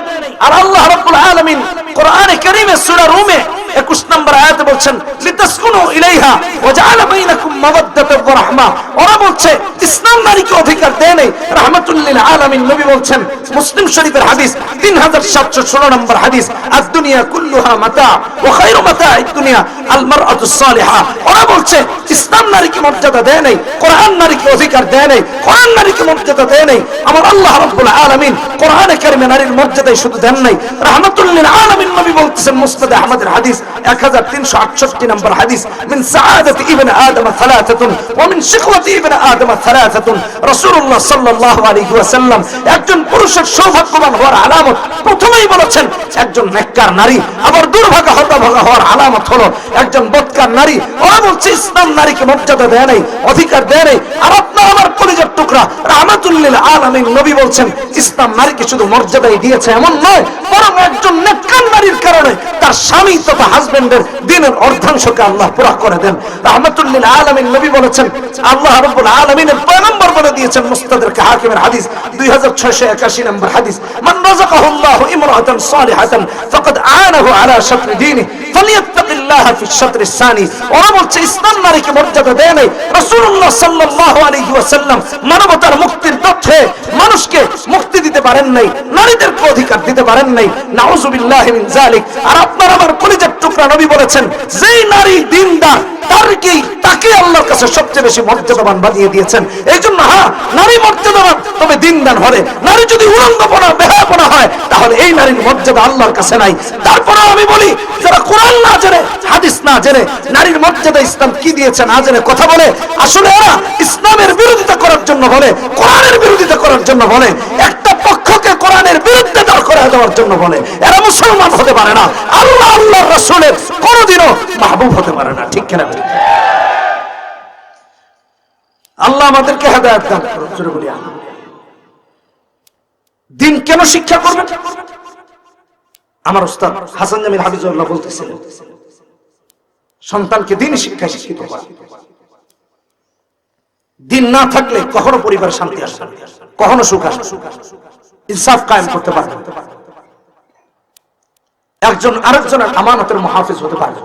[SPEAKER 1] আর আল্লাহ রাব্বুল আলামিন কোরআনে কারীমে সূরা রুমে 21 নম্বর আয়াতে বলছেন, লিতাসকুনু ইলাইহা ওয়া জাআলা বাইনাকুম মাওয়াদ্দাতান ওয়া রাহমা। ওরা বলছে ইসলাম নারীকে অধিকার দেয় নাই। রাহমাতুল লিল আলামিন নবী বলছেন, মুসলিম শরীফের হাদিস 3716 নম্বর হাদিস, আদ-দুনিয়া কুল্লুহা মাতা ওয়া খায়রু মাতা'আদ দুনিয়া আল মারআতুস সালিহা। ওরা বলছে ইসলাম নারীকে মর্যাদা দেয় নাই, কোরআন নারীকে অধিকার দেয় নাই, কোরআন নারীকে মর্যাদা দেয় নাই। আমার আল্লাহ রাব্বুল আলামিন কোরআনে কারীমে নারীর মর্যাদাই শুধু দেন নাই, রাহমাতুল লিল আলামিন নবী বলতেছেন, মুসনাদ আহমদের হাদিস 1368 নম্বর হাদিস, মিন সাআদাতি ইবনে আদম সালাসাতুন ওয়া মিন শিকওয়াতি ইবনে আদম সালাসাতুন। রাসূলুল্লাহ সাল্লাল্লাহু আলাইহি ওয়াসাল্লাম একজন পুরুষের সৌভাগ্যবান হওয়ার আলামত প্রথমেই বলেছেন একজন নেককার নারী, আবার দুর্ভাগা হতভাগা হওয়ার আলামত হলো একজন বদকার নারী। ওরা বলছে ইসলাম নারীকে মর্যাদা দেয় নাই, অধিকার দেয় নাই। আর আপনার আমার কলিজার টুকরা রাহমাতুল লিল আলামিন নবী বলছেন, ইসলাম নারীকে শুধু মর্যাদাই দিয়েছে এমন নয়, বরং একজন নেককার নারীর কারণে তার স্বামী তথা হাজবেন্ডের দিনের অর্ধাংশকে আল্লাহ পুরা করে দেন। রাহমাতুল লিল আলামিন নবী বলেছেন, আল্লাহ রাব্বুল আলামিনের পয়গম্বর বলে দিয়েছেন, মুস্তাদরাক হাকিমের হাদিস 2681 নম্বর হাদিস, মান রাযাকাহুল্লাহু ইমরাতান সালিহাতান ফাকাদ আ'ানাহু আলা শাতরি দীনিহি ফালিয়াত্তাকিল্লাহা ফিশ শাতরিস সানি। ওরা বলছে ইসলাম নারীকে মর্যাদা দেয় নাই। রাসূলুল্লাহ সাল্লাল্লাহু আলাইহি ওয়াসাল্লাম মানবতার মুক্তির তথ্যে মানুষকে মুক্তি দিতে পারেন নাই, নারীদেরকে অধিকার দিতে পারেন নাই। নাউযুবিল্লাহি মিন যালিক। আর আপনার আমার কলিজার টুকরা নবী বলেছেন, যেই নারী দ্বীনদার তাকে আল্লাহর কাছে সবচেয়ে বেশি মর্যাদাবান বানিয়ে দিয়েছেন। এই জন্য হ্যাঁ, নারী মর্যাদাবান, তবে দ্বীনদার হলে। নারী যদি উলঙ্গপনা বেহায়াপনা হয়, তাহলে এই নারীর মর্যাদা আল্লাহর কাছে নাই। তারপরে আমি বলি, যারা কোরআন না জেনে, হাদিস না জেনে, নারীর মর্যাদা ইসলাম কি দিয়েছে না জেনে কথা বলে, আসলে এরা ইসলামের বিরোধিতা করার জন্য বলে, কোরআনের বিরোধিতা করার জন্য বলে, একটা পক্ষকে কোরআনের বিরুদ্ধে দাঁড় করায় দেওয়ার জন্য বলে। এরা মুসলমান হতে পারে না, আল্লাহ আল্লাহর রাসূলের কোনোদিনও মাহবুব হতে পারে না। ঠিক কিনা? আল্লাহ আমাদেরকে হেদায়েত দান করুন। জোরে বলি আমিন। দিন কেন শিক্ষা করবেন? আমার উস্তাদ হাসান জামিল হাফিজুল্লাহ বলতেছিলেন, সন্তানকে দিন শিক্ষায় শিক্ষিত করা। দিন না থাকলে কখনো পরিবার শান্তি আসবে না, কখনো সুখ আসবে, ইনসাফ কায়েম করতে পারবে না, একজন আরেকজনের আমানতের মুহাফিজ হতে পারবে।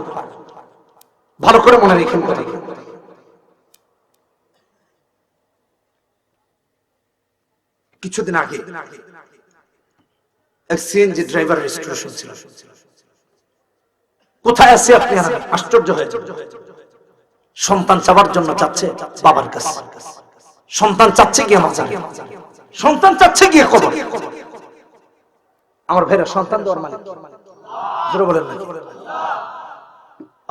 [SPEAKER 1] ভালো করে মনে রেখেন কথা। কিছুদিন আগে এক সিএনজি ড্রাইভারের স্টেশন ছিল। কোথায় আছে আপনি? আশ্চর্য হয়ে যাবেন। সন্তান চাওয়ার জন্য যাচ্ছে বাবার কাছে, সন্তান চাচ্ছে গিয়ে মাজার, সন্তান চাচ্ছে গিয়ে কবর। আমার ভাইরা, সন্তান দেওয়ার মানে জোরে বলেন না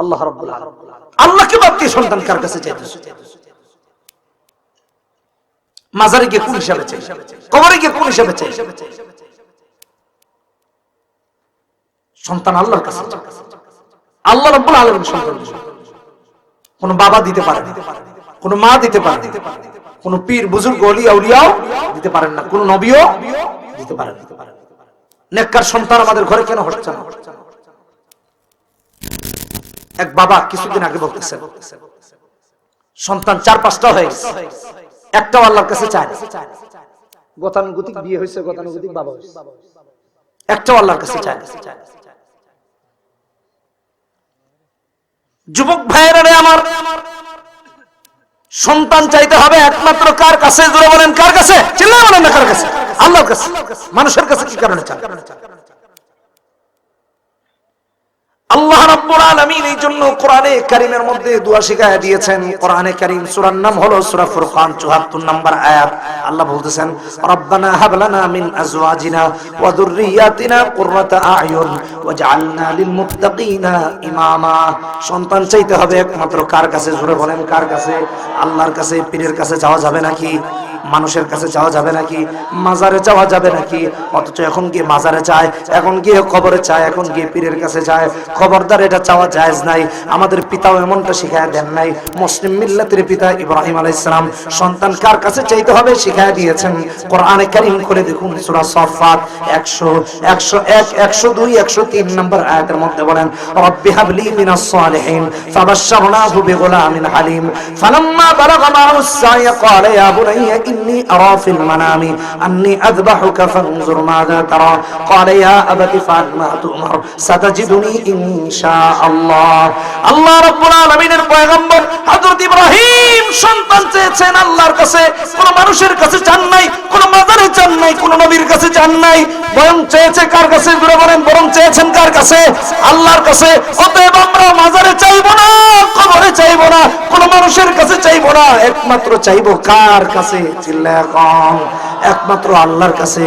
[SPEAKER 1] আল্লাহ রাব্বুল আলামিন। আল্লাহকে বাদ দিয়ে সন্তান কার কাছে চাইতেছে? মাজারে গিয়ে কোন হিসাবে চাই? কবরে গিয়ে কোন হিসাবে চাই? সন্তান আল্লাহর কাছে। আল্লাহ রাব্বুল আলামিন সন্তান কোন বাবা দিতে পারে না, কোন মা দিতে পারে না, কোন পীর বুজুর্গ ওলি আউলিয়াও দিতে পারেন না, কোন নবীও দিতে পারেন না। নেককার সন্তান আমাদের ঘরে কেন হচ্ছে না? এক বাবা কিছুদিন আগে বলতেছেন, সন্তান 4-5টা হয়ে গেছে, একটাও আল্লাহর কাছে চায় না। গতানুগতিক বিয়ে হয়েছে, গতানুগতিক বাবা হয়েছে, একটাও আল্লাহর কাছে চায় না। যুবক ভাইয়েরা আমার, সন্তান চাইতে হবে একমাত্র কার কাছে? জোরে বলেন কার কাছে? চিল্লায় বলেন না কার কাছে? আল্লাহর কাছে। মানুষের কাছে কি কারণে চান? আল্লাহ রাব্বুল আলামিন এই জন্য কোরআনে কারীমের মধ্যে দোয়া শিখায়া দিয়েছেন। কোরআনে কারীম সূরার নাম হলো সূরা ফুরকান ৭৪ নম্বর আয়াত। আল্লাহ বলতেছেন, রব্বানা হাব লানা মিন আজওয়াজিনা ওয়া যুররিয়াতিনা কুররাতা আ'য়ুন ওয়াজআলনা লিল মুত্তাকিনা ইমামা। সন্তান চাইতে হবে একমাত্র কার কাছে? জোরে বলেন কার কাছে? আল্লাহর কাছে। পীরের কাছে যাওয়া যাবে নাকি? মানুষের কাছে যাওয়া যাবে নাকি? মাজারে যাওয়া যাবে নাকি? অথচ এখন গিয়ে মাজারে চায়, এখন গিয়ে কবরে চায়, এখন গিয়ে পীরের কাছে যায়। খবরদার, এটা চাওয়া জায়েজ নাই। আমাদের পিতাও এমনটা শিখায় দেন নাই। মুসলিম মিল্লাতের পিতা ইব্রাহিম আলাইহিস সালাম সন্তান কার কাছে চাইতে হবে শিখায় দিয়েছেন। কোরআনে কারীম করে দেখুন সূরা সাফফাত 101, 102, 103 নম্বর আয়াতের মধ্যে বলেন, রব্বি হাবলি মিনাস সালিহিন ফাবাশশারনাহু বিগুলামিন হালিম ফালাম্মা বালাগা মা'আহু সা'য়া ক্বালা ইয়া বুনাইয়া ইন্নী আরা ফিল মানামি আন্নী আযবাহুকা ফানজুর মাযা তারা ক্বালা ইয়া আবাতি ফা'আল মা তু'মার সাতাজিদুনি ইনশাআল্লাহ। আল্লাহ রাব্বুল আলামিনের পয়গম্বর হযরত ইব্রাহিম সন্তান চেয়েছেন আল্লাহর কাছে, কোন মানুষের কাছে চান নাই, কোন মাজারে চান নাই, কোন নবীর কাছে চান নাই। বরং চেয়েছে কার কাছে? জোরে বলেন, বরং চেয়েছেন কার কাছে? আল্লাহর কাছে। অতএব আমরা মাজারে চাইবো না, কবরে চাইবো না, কোন মানুষের কাছে চাইবো না, একমাত্র চাইবো কার কাছে? চিল্লায়া কম, একমাত্র আল্লাহর কাছে।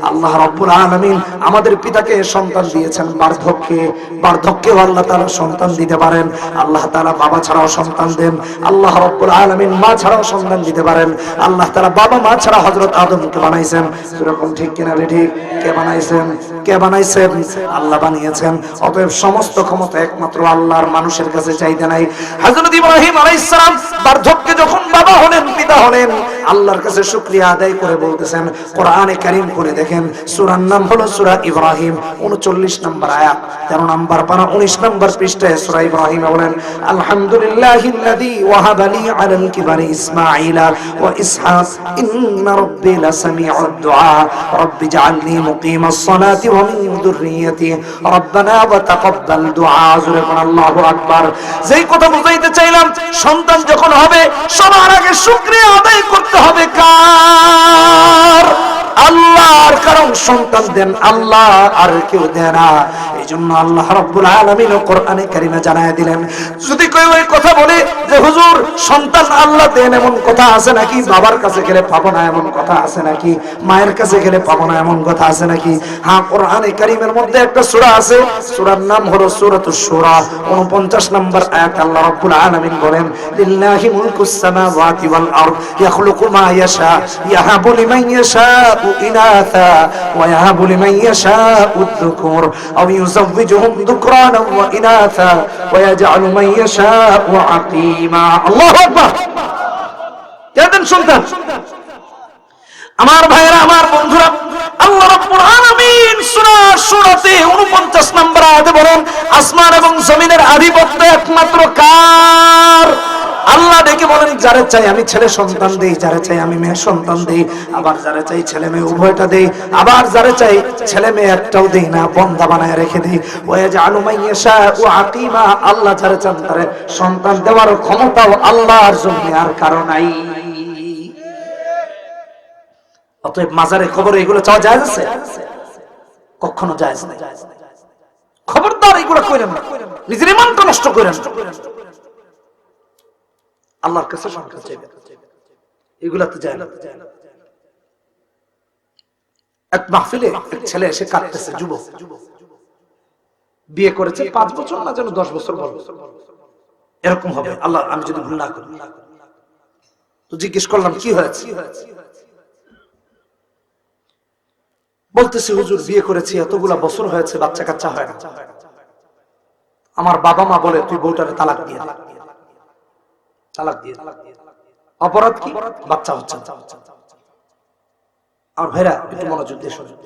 [SPEAKER 1] আল্লাহ রাব্বুল আলামিন আমাদের পিতাকে সন্তান দিয়েছেন বার্ধক্যে, বার্ধক্যেও আল্লাহ তাআলা সন্তান দিতে পারেন। আল্লাহ তাআলা বাবা ছাড়াও সন্তান দেন। আল্লাহ রাব্বুল আলামিন মা ছাড়াও সন্তান দিতে পারেন। আল্লাহ তাআলা বাবা মা ছাড়া হযরত আদমকে বানাইছেন। এরকম ঠিক কিনা রে? ঠিক। কে বানাইছেন? কে বানাইছেন? আল্লাহ বানিয়েছেন। অতএব সমস্ত ক্ষমতা একমাত্র আল্লাহর, মানুষের কাছে চাইতে নাই। হযরত ইব্রাহিম আলাইহিস সালাম বার্ধক্যে যখন বাবা হলেন, পিতা হলেন, আল্লাহর কাছে শুকরিয়া আদায় করে বলতেছেন, কোরআনে কারীম করে দেখেন সূরার নাম হলো সূরা ইব্রাহিম 39 নম্বর আয়াত, 13 নম্বর পারা 19 নম্বর পৃষ্ঠায় সূরা ইব্রাহিম বলেন, আলহামদুলিল্লাহিল্লাযী ওয়াহাবা লি আলাল কিবারি ইসমাঈলা ওয়া ইসহাক ইন্না রাব্বি লাসামিউদ দুআ রাব্বি জাআলনি মুকিমাস সালাতি ওয়া মিন যুররিয়্যাতি রাব্বানা ওয়া তাকাব্বাল দুআ। আল্লাহু আকবার। যেই কথা বুঝাইতে চাইলাম, সন্তান যখন হবে সবার আগে শুকরিয়া আদায় করতে হবে কার? আল্লাহর। কারণ সন্তান দেন আল্লাহ, আর কেউ দেয় না। এই জন্য আল্লাহ রাব্বুল আলামিন কোরআনে কারীমে জানায় দিলেন। যদি কেউ এই কথা বলে যে হুজুর সন্তান আল্লাহ দেন, এমন কথা আছে নাকি? বাবার কাছে গেলে পাবো না এমন কথা আছে নাকি? মায়ের কাছে গেলে পাবো না এমন কথা আছে নাকি? হ্যাঁ, কোরআনে কারীমের মধ্যে একটা সূরা আছে, সূরার নাম হলো সূরাতুশ শুরা 49 নম্বর আয়াত। আল্লাহ রাব্বুল আলামিন বলেন, লিল্লাহি মুলকুস সামাওয়াতি ওয়াল আরদ ইয়াখলুকু মা ইয়াশা ইয়াহাবু লিমান ইয়াশাউ ইনাথা ওয়া ইয়াহাবু লিমান ইয়াশাউ আয-যুকুর আও ইউযাওবিজুহুম যুকরানা ওয়া ইনাথা ওয়া ইয়াজআলু মান ইয়াশাউ আকিমা। আল্লাহু আকবার। কেন সন্তান? আমার ভাইয়েরা, আমার বন্ধুরা, আল্লাহ রাব্বুল আলামিন সূরা শুরাতে 49 নম্বর আয়াতে বলেন, আসমান এবং জমিনের আধিপত্য একমাত্র কার? আল্লাহ ডেকে বলেন, যারে চাই আমি ছেলে সন্তান দেই, যারে চাই আমি মেয়ে সন্তান দেই, আবার যারে চাই ছেলে মেয়ে উভয়টা দেই, আবার যারে চাই ছেলে মেয়ে একটাও দেই না, বন্দা বানায় রেখে দেই। ওয়াজআলু মান ইয়াশাউ আকিমা। আল্লাহ যারে চান তারে সন্তান দেওয়ার ক্ষমতাও আল্লাহর জন্য, আর কারো নাই। অতএব মাজারে কবরে এগুলো চাওয়া জায়েজ আছে? কখনো জায়েজ নাই। খবরদার এগুলো কইরেন না, নিজের ঈমানকে নষ্ট করেন না। আল্লাহর কাছে সন্তান চাইবেন, এগুলাতে যায় না। এক মাহফিলে এক ছেলে এসে কাঁদতেছে, যুবক, বিয়ে করেছে 5 বছর না যেন 10 বছর বল এরকম হবে, আল্লাহ আমি যদি ভুল না করি। তো জিজ্ঞেস করলাম কি হয়েছে? বলতেছে, হুজুর বিয়ে করেছি এতগুলা বছর হয়েছে, বাচ্চা কাচ্চা হয় না। আমার বাবা মা বলে তুই বউটারে তালাক দিয়ে দে, তালাক দিয়ে দে। অপরাধ কি? বাচ্চা হচ্ছে না। আর ভাইরা একটু মনোযোগ দিয়ে শুনুন।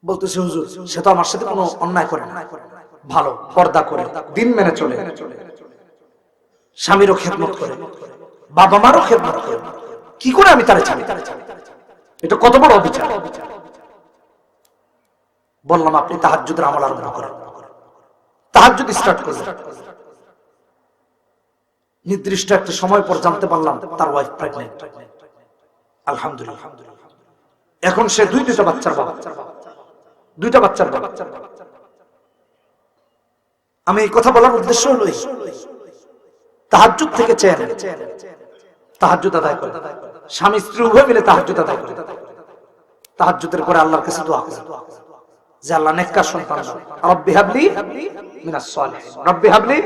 [SPEAKER 1] বলতেছে, হুজুর সে তো আমার সাথে কোনো অন্যায় করে না, ভালো পর্দা করে, দিন মেনে চলে, স্বামীরও খেদমত করে, বাবা মারও খেদমত করে, কি করে আমি তারে ছাড়ি? এটা কত বড় অবিচার! বললাম আপনি তাহাজ্জুদের আমল আরম্ভ করেন, তাহাজ্জুদ স্টার্ট করলেন। নির্দিষ্ট একটা সময় পর জানতে পারলাম তার ওয়াইফ প্রেগন্যান্ট। আলহামদুলিল্লাহ, এখন সে দুইটা বাচ্চার বাবা, দুইটা বাচ্চার বাবা। আমি এই কথা বলার উদ্দেশ্য হলো তাহাজ্জুদ থেকে চেয়ে নেন, তাহাজ্জুদ আদায় করে, স্বামী স্ত্রী উভয় মিলে তাহাজ্জুদ আদায় করে, তাহাজ্জুদের পরে আল্লাহর কাছে দোয়া করে যে আল্লাহ নেককার সন্তান দাও, রব্বি হাবলি মিনাস সালিহিন, রব্বি হাবলি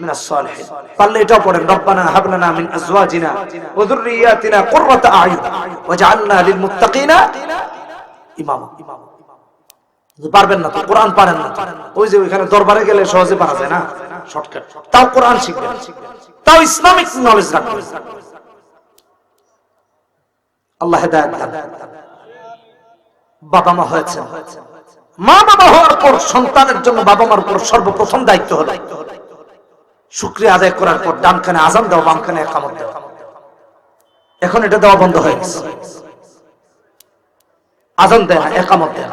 [SPEAKER 1] মিনাস সালিহিন। পারলে এটাও পড়েন, রব্বানা হাব লানা মিন আজওয়াজিনা ওয়া যুররিয়াতিনা কুররাতা আ'য়ুন ওয়াজআলনা লিল মুত্তাকিনা ইমামা। পারবেন না তো, কোরআন পারেন না, ওই যে ওইখানে দরবারে গেলে সহজে পারা যায় না, শর্টকাট। তাও কোরআন শিখবেন, তাও ইসলামিক নলেজ রাখবেন। আল্লাহ হেদায়েত দান। বাবা মা হয়েছে, মা বাবা হওয়ার পর সন্তানের জন্য বাবা মার উপর সর্বপ্রথম দায়িত্ব হলো শুকরিয়া আদায় করার পর ডান কানে আযান দেওয়া, বাম কানে ইকামত দেওয়া। এখন এটা দেওয়া বন্ধ হয়ে গেছে, আযান দেয় না, ইকামত দেয়।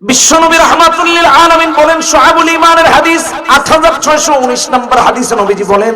[SPEAKER 1] বিশ্বনবী রাহমাতুল লিল আলামিন বলেন, শুআবুল ঈমানের হাদিস 8619 নম্বর হাদিসে নবীজি বলেন,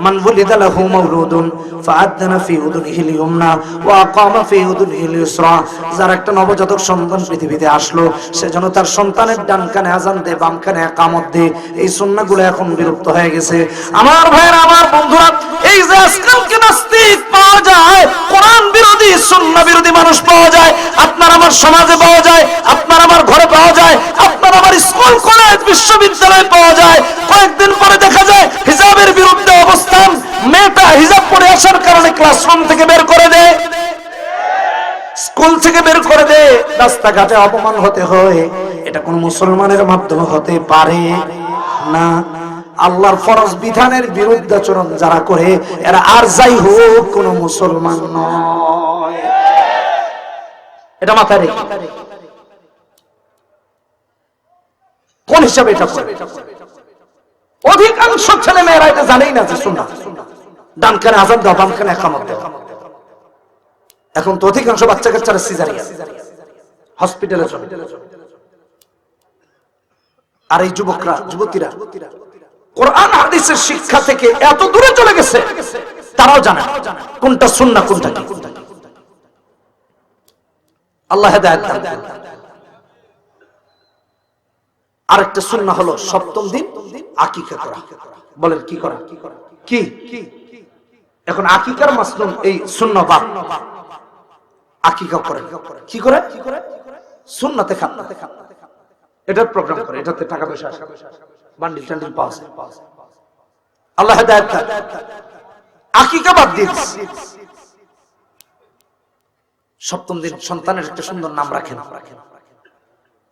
[SPEAKER 1] মান ওয়ালিদা লাহু মাওলুদুন ফাআদানা ফি উদুনিহিল ইয়ুমনা ওয়া আকামা ফি উদুনিহিল ইউসরা। যার একটা নবজাতক সন্তান পৃথিবীতে আসলো, সে যেন তার সন্তানের ডান কানে আযান দেয়, বাম কানে ইকামত দেয়। এই সুন্নাহগুলো এখন বিলুপ্ত হয়ে গেছে। আমার ভাইরা, আমার বন্ধুরা, এই যে আজকালকে নাস্তিক পাওয়া যায়, কোরআন বিরোধী, সুন্নাহ বিরোধী মানুষ পাওয়া যায়, আপনার আমার সমাজে পাওয়া যায়, আপনার আমার ঘরে পাওয়া যায়, আপনার আমার স্কুল কলেজ বিশ্ববিদ্যালয়ে পাওয়া যায়। কয়েকদিন পরে দেখা যায় হিজাবের বিরুদ্ধে অবস্থান, মেয়েটা হিজাব পরে আসার কারণে ক্লাসরুম থেকে বের করে দেয়, স্কুল থেকে বের করে দেয়, রাস্তাঘাটে অপমান হতে হয়। এটা কোন মুসলমানের মাধ্যমে হতে পারে না। আল্লাহর ফরজ বিধানের বিরুদ্ধাচরণ যারা করে, এরা আর যাই হোক কোন মুসলমান নয়। এটা মাথায় রেখে কোন হিসাবে এটা করে? অধিকাংশ ছেলে মেয়েরা এটা জানেই না যে সুন্নাহ, ডান কানে আযান দাও, বাম কানে ইকামত দাও। এখন তো অধিকাংশ বাচ্চা কাচ্চারা সিজারিয়ান, হসপিটালে চলে। আর এই যুবকরা, যুবতীরা কোরআন হাদিসের শিক্ষা থেকে এত দূরে চলে গেছে, তারাও জানে কোনটা সুন্নাহ কোনটা কি। আল্লাহ হেদায়েত দান। আরেকটা সুন্নাহ হলো সপ্তম দিন আকিকা করা। বলেন কি করা? কি এখন আকিকার মাসনুন এই সুন্নাহ বাদ, আকিকা করে কি করে? সুন্নাতে খাতনা, এটার প্রোগ্রাম করে, এটাতে টাকা পয়সা আসে, বান্ডিল টান্ডিল পাওয়া যায়। আল্লাহ হেদায়েত দান। আকিকা বাদ দিয়ে সপ্তম দিন সন্তানের একটা সুন্দর নাম রাখেন।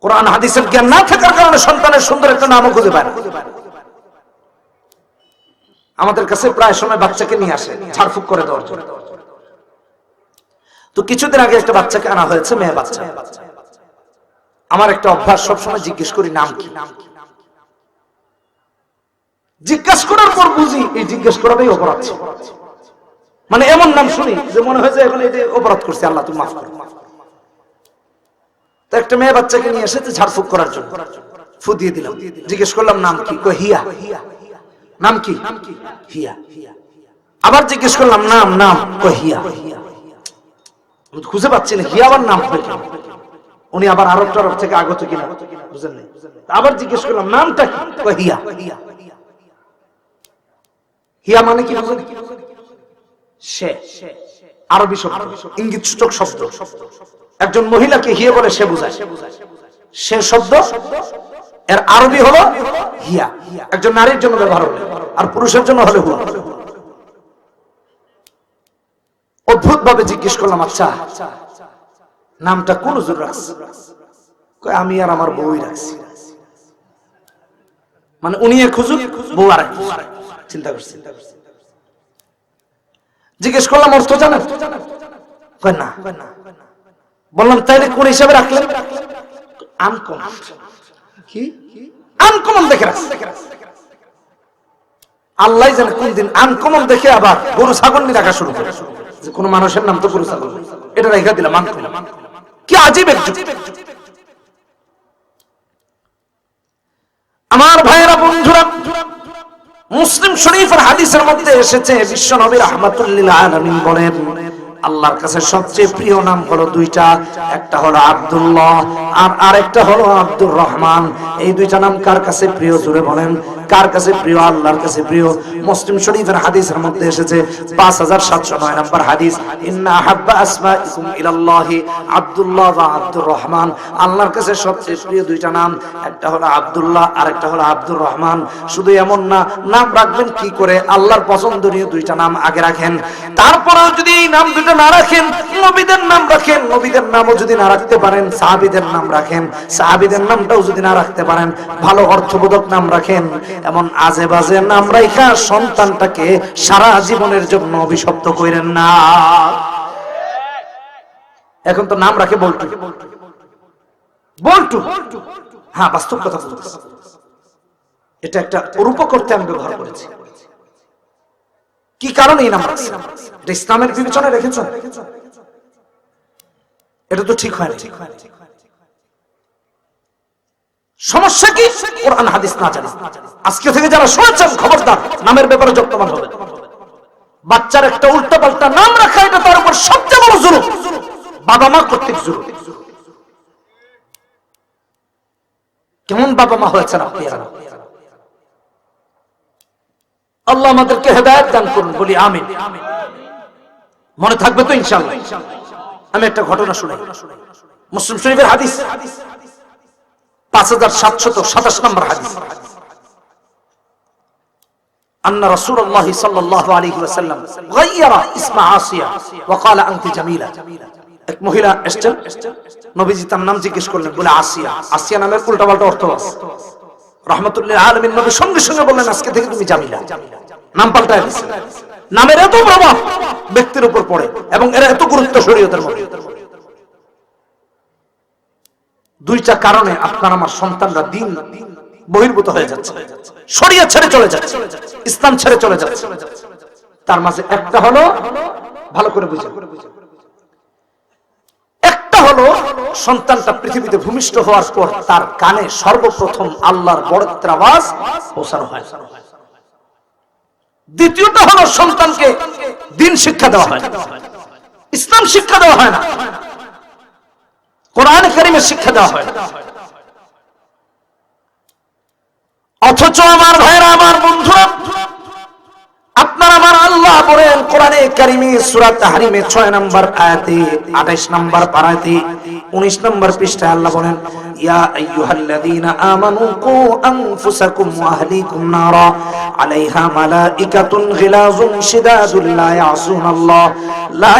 [SPEAKER 1] কোরআন হাদিসের জ্ঞান না থাকার কারণে সন্তানের সুন্দর একটা নামও খুঁজে পায় না। আমাদের কাছে প্রায় সময় বাচ্চাকে নিয়ে আসে ঝাড়ফুঁক করে দেওয়ার জন্য। তো কিছুদিন আগে একটা বাচ্চাকে আনা হয়েছে, মেয়ে বাচ্চা। আমার একটা অভ্যাস, সবসময় জিজ্ঞেস করি নাম কি। জিজ্ঞেস করার পর বুঝি এই জিজ্ঞেস করাটাই অপরাধ ছিল। মানে এমন নাম শুনি যে মনে হয় যে এখন এই যে অপরাধ করছে, আল্লাহ তুমি মাফ করো। তো একটা মেয়ে বাচ্চাকে নিয়ে এসেছে ঝাড়ফুঁক করার জন্য, ফু দিয়ে দিলাম। জিজ্ঞেস করলাম নাম কি? কই হিয়া। নাম কি? হিয়া। আবার জিজ্ঞেস করলাম নাম, নাম কই হিয়া। খুঁজে পাচ্ছি না, হিয়া আবার নাম কই? উনি আবার আরব টারব থেকে আগত কিনা বুঝেন নাই। আবার জিজ্ঞেস করলাম নামটা কি? কই হিয়া। হিয়া মানে কি বুঝেন? সে, আরবি শব্দ, ইঙ্গিত সূচক শব্দ। একজন মহিলাকে হিয়া বলে সে বোঝায়, সে শব্দ এর আরবি হলো হিয়া। একজন নারীর জন্য ব্যবহার হবে, আর পুরুষের জন্য হলে হুয়া। অদ্ভুত ভাবে জিজ্ঞেস করলাম, আচ্ছা নামটা কোন হুজুর রাখছে? কয় আমি আর আমার বউই রাখছি। মানে উনি এক হুজুর, বউ আর এক হুজুর। চিন্তা করছি। জিজ্ঞেস করলাম অর্থ জানেন? কয় না। বললাম তাইলে কোন হিসাবে রাখলেন? আনকমন। কি আনকমন দেখে রাখছে? আল্লাহ জানে কোন দিন আনকমন দেখে আবার গরু ছাগল নিয়ে রাখা শুরু করে, যে কোন মানুষের নাম তো গরু ছাগল, এটা রেখা দিলাম, কি আজীব এক যুক্তি। আমার ভাইয়েরা বন্ধুরা, মুসলিম শরীফের হাদিসের মধ্যে এসেছে বিশ্ব নবী রাহমাতুল লিল আলামিন বলেন, আল্লাহর কাছে সবচেয়ে প্রিয় নাম হলো দুইটা, একটা হলো আব্দুল্লাহ আর আরেকটা হলো আব্দুর রহমান। এই দুইটা নাম কার কাছে প্রিয় জোরে বলেন, কার কাছে প্রিয়? আল্লাহর কাছে প্রিয়। মুসলিম শরীফের হাদিসের মধ্যে এসেছে 5709 নম্বর হাদিস, ইন্না আহাব্বা আসমাইকুম ইলাল্লাহি আব্দুল্লাহ ওয়া আব্দুর রহমান। আল্লাহর কাছে সবচেয়ে প্রিয় দুইটা নাম, একটা হলো আব্দুল্লাহ আর একটা হলো আব্দুর রহমান। শুধু এমন না, নাম রাখবেন কি করে? আল্লাহর পছন্দনীয় দুইটা নাম আগে রাখেন, তারপরেও যদি এই নাম দুটো না রাখেন, নবীদের নাম রাখেন। নবীদের নামও যদি না রাখতে পারেন, সাহাবীদের নাম রাখেন। সাহাবীদের নামটাও যদি না রাখতে পারেন, ভালো অর্থবোধক নাম রাখেন। এমন আজে বাজে নাম রাখা সন্তানটাকে সারা জীবনের জন্য অভিশপ্ত করেন না। এখন তো নাম রাখে বল্টু, বল্টু। হ্যাঁ, বাস্তব কথা বলতেছি, এটা একটা রূপকর্তে আমি ব্যবহার করেছি। কি কারণে এই নাম রাখছি? এটা ইসলামের বিবেচনায় রেখেছেন? এটা তো ঠিক হয় না। সমস্যা কি? কোরআন হাদিস না জানা। আজকে থেকে যারা শুনেছেন, খবরদার নামের ব্যাপারে যত্নবান হবেন। বাচ্চার একটা উল্টা পাল্টা নাম রাখা, এটা তার উপর সবচেয়ে বড় জুলুম, বাবা মা কর্তৃক জুলুম। কেমন বাবা মা হয়েছেন আপনারা? আল্লাহ আমাদেরকে হেদায়েত দান করুন, বলি আমিন। মনে থাকবে তো ইনশাআল্লাহ? আমি একটা ঘটনা শুনাই। মুসলিম শরীফের হাদিস 5727 নম্বর হাদিস, أن رسول الله صلى الله عليه وسلم غير اسم عاصية وقال أنت جميلة। এক মহিলা এসেছেন, নবীজি তার নাম জিজ্ঞেস করলেন, বলে আসিয়া। আসিয়া নামের উল্টা পাল্টা অর্থ আছে। রাহমাতুল্লিল আলামিন নবী সঙ্গে সঙ্গে বললেন, আজকে থেকে তুমি জামিলা। নাম পাল্টায় দিয়েছেন। নামের এত প্রভাব ব্যক্তির উপর পড়ে এবং এর এত গুরুত্ব শরীয়তের মধ্যে। দুইটা কারণে আপনার আমার সন্তানরা দিন বহির্ভূত হয়ে যাচ্ছে, শরিয়ত ছেড়ে চলে যাচ্ছে, ইসলাম ছেড়ে চলে যাচ্ছে। তার মাঝে একটা হলো, ভালো করে বুঝুন, একটা হলো সন্তানটা পৃথিবীতে ভূমিষ্ঠ হওয়ার পর তার কানে সর্বপ্রথম আল্লাহর বড়ত্বের আওয়াজ পৌঁছানো হয়। দ্বিতীয়টা হলো সন্তানকে দ্বীন শিক্ষা দেওয়া হয়, ইসলাম শিক্ষা দেওয়া হয় না, কোরআন কারীমের শিক্ষা দেওয়া হয়। অথচ আমার ভাইরা, আমার বন্ধুরা, আপনার আমার আল্লাহ বলেন কোরআনে কারীমে সূরা তাহরিমে 6 নম্বর আয়াতে 28 নম্বর পারাতে 19 নম্বর পৃষ্ঠায় আল্লাহ বলেন, ইয়া আইয়ুহাল্লাযীনা আমানু কু আনফুসাকুম ওয়া আহলিকুম নারা আলাইহা মালাইকাতুন গিলাযুন শিদাদুন লা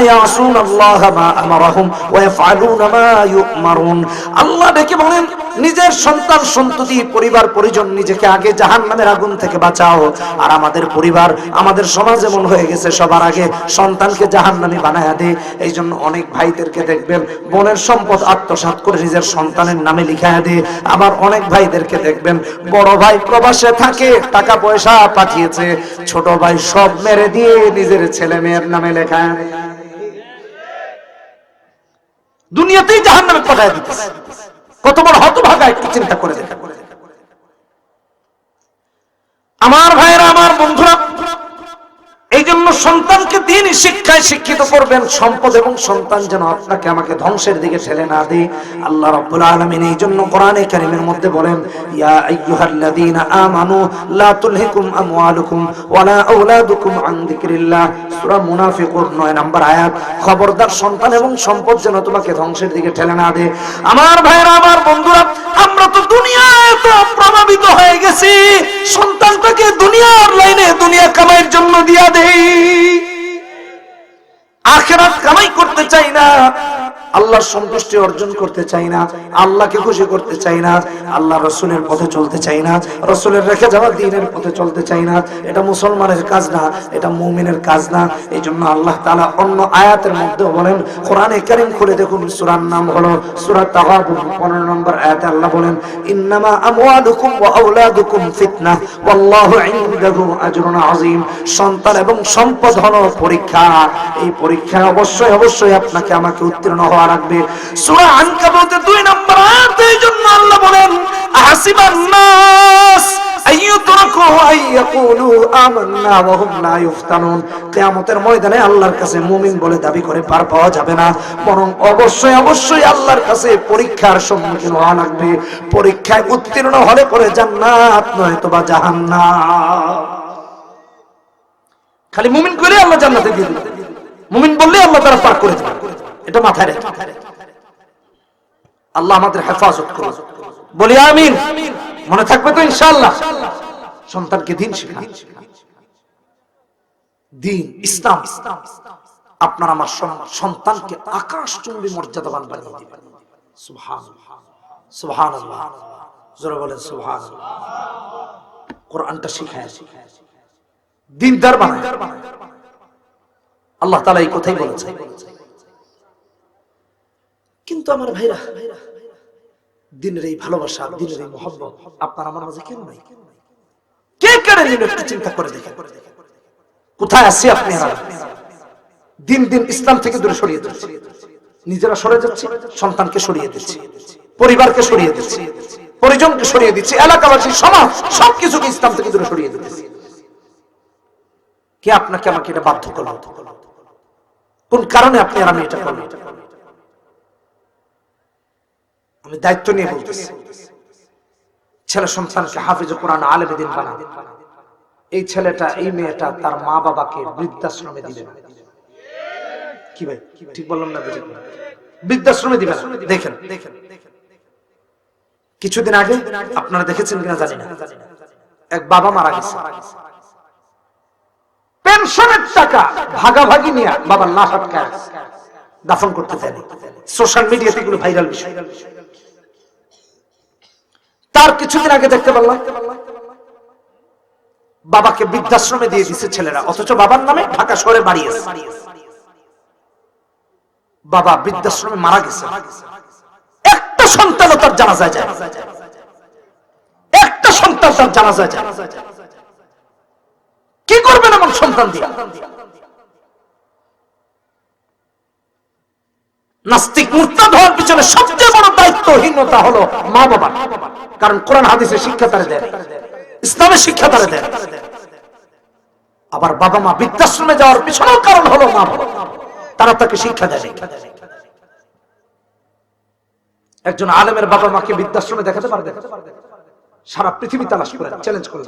[SPEAKER 1] ইয়াসুনাল্লাহ মা আমারাহুম ওয়া ইয়াফআলুনা মা ইউমারুন। আল্লাহ ডেকে বলেন, নিজের সন্তান সন্ততি পরিবার পরিজন নিজেকে আগে জাহান্নামের আগুন থেকে বাঁচাও। আর আমাদের পরিবার, আমাদের সমাজ এমন হয়ে গেছে, সবার আগে সন্তানকে জাহান্নামী বানায়া দেয়। এই জন্য অনেক ভাইদেরকে দেখবেন বোনের সম্পদ আত্মসাৎ করে নিজের সন্তানের নামে লিখায়া দেয়। আবার অনেক ভাইদেরকে দেখবেন বড় ভাই প্রবাসে থাকে, টাকা পয়সা পাঠিয়েছে, ছোট ভাই সব মেরে দিয়ে নিজের ছেলে মেয়ের নামে লেখায় দেয়। দুনিয়াতেই জাহান্নামে পাঠায় দিতেছে। কত বড় হতভাগা, একটু চিন্তা করে দেখেন। আমার ভাইয়েরা, আমার বন্ধুরা, এই জন্য সন্তানকে দ্বীনি শিক্ষায় শিক্ষিত করবেন। সম্পদ এবং সন্তান যেন আপনাকে আমাকে ধ্বংসের দিকে ঠেলে না দেয়। আল্লাহ রাব্বুল আলামিন এই জন্য কোরআনে কারীমের মধ্যে বলেন, ইয়া আইয়ুহাল্লাযীনা আমানু লা তুলহিকুম আমওয়ালুকুম ওয়ালা আওলাদুকুম আন যিকরিল্লাহ। সূরা মুনাফিকুন 9 নম্বর আয়াত। খবরদার, সন্তান এবং সম্পদ যেন তোমাকে ধ্বংসের দিকে ঠেলে না দেয়। আমার ভাইরা, আমার বন্ধুরা, আমরা তো দুনিয়ায় তো প্রভাবিত হয়ে গেছি, সন্তানটাকে দুনিয়ার লাইনে দুনিয়া কামাইয়ের জন্য দিয়া দেই, আখিরাত কামাই করতে চাই না। আল্লাহর সন্তুষ্টি অর্জন করতে চাই না, আল্লাহকে খুশি করতে চাই না, আল্লাহ রসুলের পথে চলতে চাই না, রসুলের রেখে যাওয়া দ্বীনের পথে চলতে চাই না, এটা মুসলমানের কাজ না, এটা মুমিনের কাজ না। এই জন্য আল্লাহ তাআলা অন্য আয়াতের মধ্যে বলেন, কোরআনে কারীম খুলে দেখুন, সূরার নাম হলো সূরা তাগাবুন 15 নম্বর আয়াতে আল্লাহ বলেন, ইন্নামা আমওয়ালুকুম ওয়া আওলাদুকুম ফিতনাহ ওয়াল্লাহু ইনদাহু আজরুন আযীম। সন্তান এবং সম্পদ হলো পরীক্ষা, এই পরীক্ষা অবশ্যই অবশ্যই আপনাকে আমাকে উত্তীর্ণ হওয়া লাগবে। সূরা আনকাবুতের 2 নম্বর আয়াতে এই জন্য আল্লাহ বলেন, আহাসিবান নাস আইয়ুতরাকু আইয়াকুলু আমান্না ওয়া হুম লা ইফতানুন। কিয়ামতের ময়দানে আল্লাহর কাছে মুমিন বলে দাবি করে পার পাওয়া যাবে না, বরং অবশ্যই অবশ্যই আল্লাহর কাছে পরীক্ষার সম্মুখীন হওয়া লাগবে। পরীক্ষায় উত্তীর্ণ হলে পরে জান্নাত নয়তোবা জাহান্নাম। খালি মুমিন করে আল্লাহ জান্নাতে দিয়ে দিবেন, মুমিন বললে আল্লাহ তারা পার করে দিবেন, এটা মাথায় রেখে আল্লাহ আমাদের হেফাজত করুন, বলি আমিন। মনে থাকবে তো ইনশাআল্লাহ? সন্তানকে দিন শেখান, দিন ইসলাম আপনার আমার সন্তানকে আকাশচুম্বী মর্যাদাবান বানিয়ে দিবেন। সুবহানাল্লাহ, সুবহানাল্লাহ, জোরে বলেন সুবহানাল্লাহ। কোরআনটা শিখায়, দিনদার বানায়। আল্লাহ তাআলা এই কথাই বলেছেন। কিন্তু আমার ভাইরা, দিনের এই ভালোবাসা, দিনের এই মহব্বত আপনার আমার মাঝে কেন নাই? কে কেড়ে নিল? একটু চিন্তা করে দেখেন, কোথায় আছি আপনি? দিন দিন ইসলাম থেকে দূরে সরিয়ে যাচ্ছে, নিজেরা সরে যাচ্ছে, সন্তানকে সরিয়ে দিচ্ছে, পরিবারকে সরিয়ে দিচ্ছে, পরিজনকে সরিয়ে দিচ্ছে, এলাকাবাসী, সমাজ সবকিছুকে ইসলাম থেকে দূরে সরিয়ে দিচ্ছে। কে আপনাকে আমাকে এটা বাধ্য করলো? কোন কারণে আপনি আর আমি এটা করলাম? আমি দায়িত্ব নিয়ে বলতেছি, ছেলে সন্তানকে হাফিজ কোরআন আলেম দ্বীন বানান। এই ছেলেটা, এই মেয়েটা তার মা বাবাকে বৃদ্ধাশ্রমে দিবে না। কি ভাই, ঠিক বললাম না? বৃদ্ধাশ্রমে দিবে না। দেখেন, কিছুদিন আগে আপনারা দেখেছেন কিনা জানি না, এক বাবা মারা গেছে, পেনশনের টাকা ভাগাভাগি নিয়ে বাবার লাশ আটকায় দাফন করতে দেয়নি। সোশ্যাল মিডিয়াতে এগুলো ভাইরাল বিষয়। তার কিছুদিন আগে দেখতে পারলাম বাবাকে বৃদ্ধাশ্রমে দিয়ে দিচ্ছে ছেলেরা, অথচ বাবার নামে ঢাকা শহরে বাড়ি আছে। বাবা বৃদ্ধাশ্রমে মারা গেছে, একটা সন্তানও তার জানাজায় যায়, একটা সন্তান তার জানাজায় যায়। কি করবেন এমন সন্তান দিয়ে? নাস্তিক মুরতাদ হওয়ার পিছনে সবচেয়ে বড় দায়িত্বহীনতা হলো মা বাবা। কারণ কোরআন হাদিসের শিক্ষা তারা দেয়, ইসলামের শিক্ষা তারা দেয়। আবার বাবা মা বৃদ্ধাশ্রমে যাওয়ার পিছনেও কারণ হলো মা বাবা, তারা তাকে শিক্ষা দেয়। একজন আলেমের বাবা মাকে বৃদ্ধাশ্রমে দেখাতে পারবে? সারা পৃথিবী তালাশ করে, চ্যালেঞ্জ করে,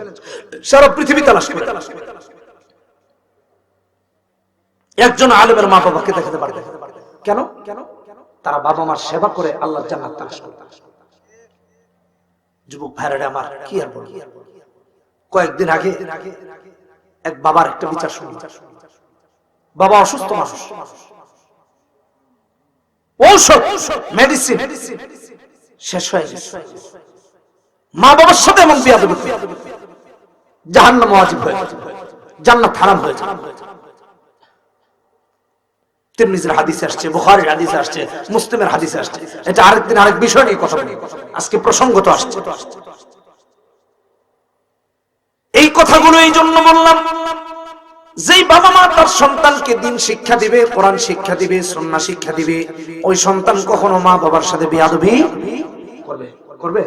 [SPEAKER 1] সারা পৃথিবী তালাশ করে একজন আলেমের মা বাবাকে দেখাতে পারবে? কেন? তারা বাবা মার সেবা করে আল্লাহর জান্নাত তালাশ করে। যুবক ভাইরা আমার, কি আর বলবো, কয়েকদিন আগে এক বাবার একটা বিচার শুনি। বাবা অসুস্থ মানুষ, ঔষধ মেডিসিন শেষ হয়ে গেছে, মা বাবার সাথে এমন বেয়াদবি, জাহান্নাম ওয়াজিব হয়ে গেছে, জান্নাত হারাম হয়ে যায়। তিরমিজির হাদিসে আসছে, বুখারীর হাদিসে আসছে, মুসলিমের হাদিসে আসছে। এটা আরেকদিন আরেক বিষয় নিয়ে কথা বলি, আজকে প্রসঙ্গত আসছে। এই কথাগুলো এই জন্য বললাম, যেই বাবা মা তার সন্তানকে দিন শিক্ষা দিবে, কোরআন শিক্ষা দিবে, সুন্নাহ শিক্ষা দিবে, ওই সন্তান কখনো মা বাবার সাথে বেয়াদবি করবে? করবে?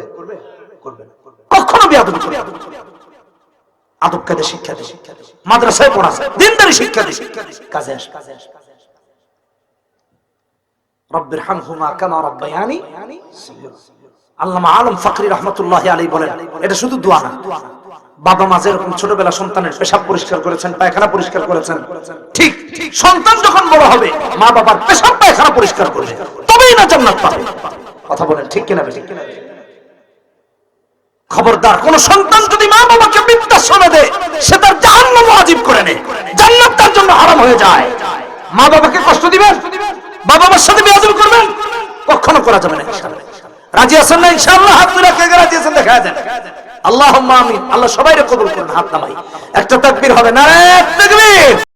[SPEAKER 1] করবে না, কখনো বেয়াদবি করবে না। আদব কায়দা শিক্ষা দিবে, মাদ্রাসায় পড়া, দিনদারি শিক্ষা দিবে, কাজে আসবে। রব্বির হামহুমা কামা রাব্বায়ানি সগীরা। আল্লামা আলম ফাকরি রাহমাতুল্লাহি আলাইহি বলেন, এটা শুধু দোয়া না, বাবা মা যেরকম ছোটবেলা সন্তানের পেশাব পরিষ্কার করেছেন, পায়খানা পরিষ্কার করেছেন, ঠিক সন্তান যখন বড় হবে মা বাবার পেশাব পায়খানা পরিষ্কার করবে, তবেই না জান্নাত পাবে। কথা বলেন ঠিক কিনা? খবরদার, কোন সন্তান যদি মা বাবাকে বৃদ্ধাশ্রমে দেয়, সে তার জাহান্নাম ওয়াজিব করে নেয়, জান্নাত তার জন্য হারাম হয়ে যায়। মা বাবাকে কষ্ট দিবেন, বাবা মার সাথে বেয়াদবি করবেন, কখনো করা যাবে না ইনশাআল্লাহ। রাজি আছেন না ইনশাআল্লাহ? হাত তুলে কে কে রাজি আছেন দেখা দেন। আল্লাহুম্মা আমিন। আল্লাহ সবাইকে কবুল করুন। হাত নামাই, একটা তাকবীর হবে, নারায়ে তাকবীর।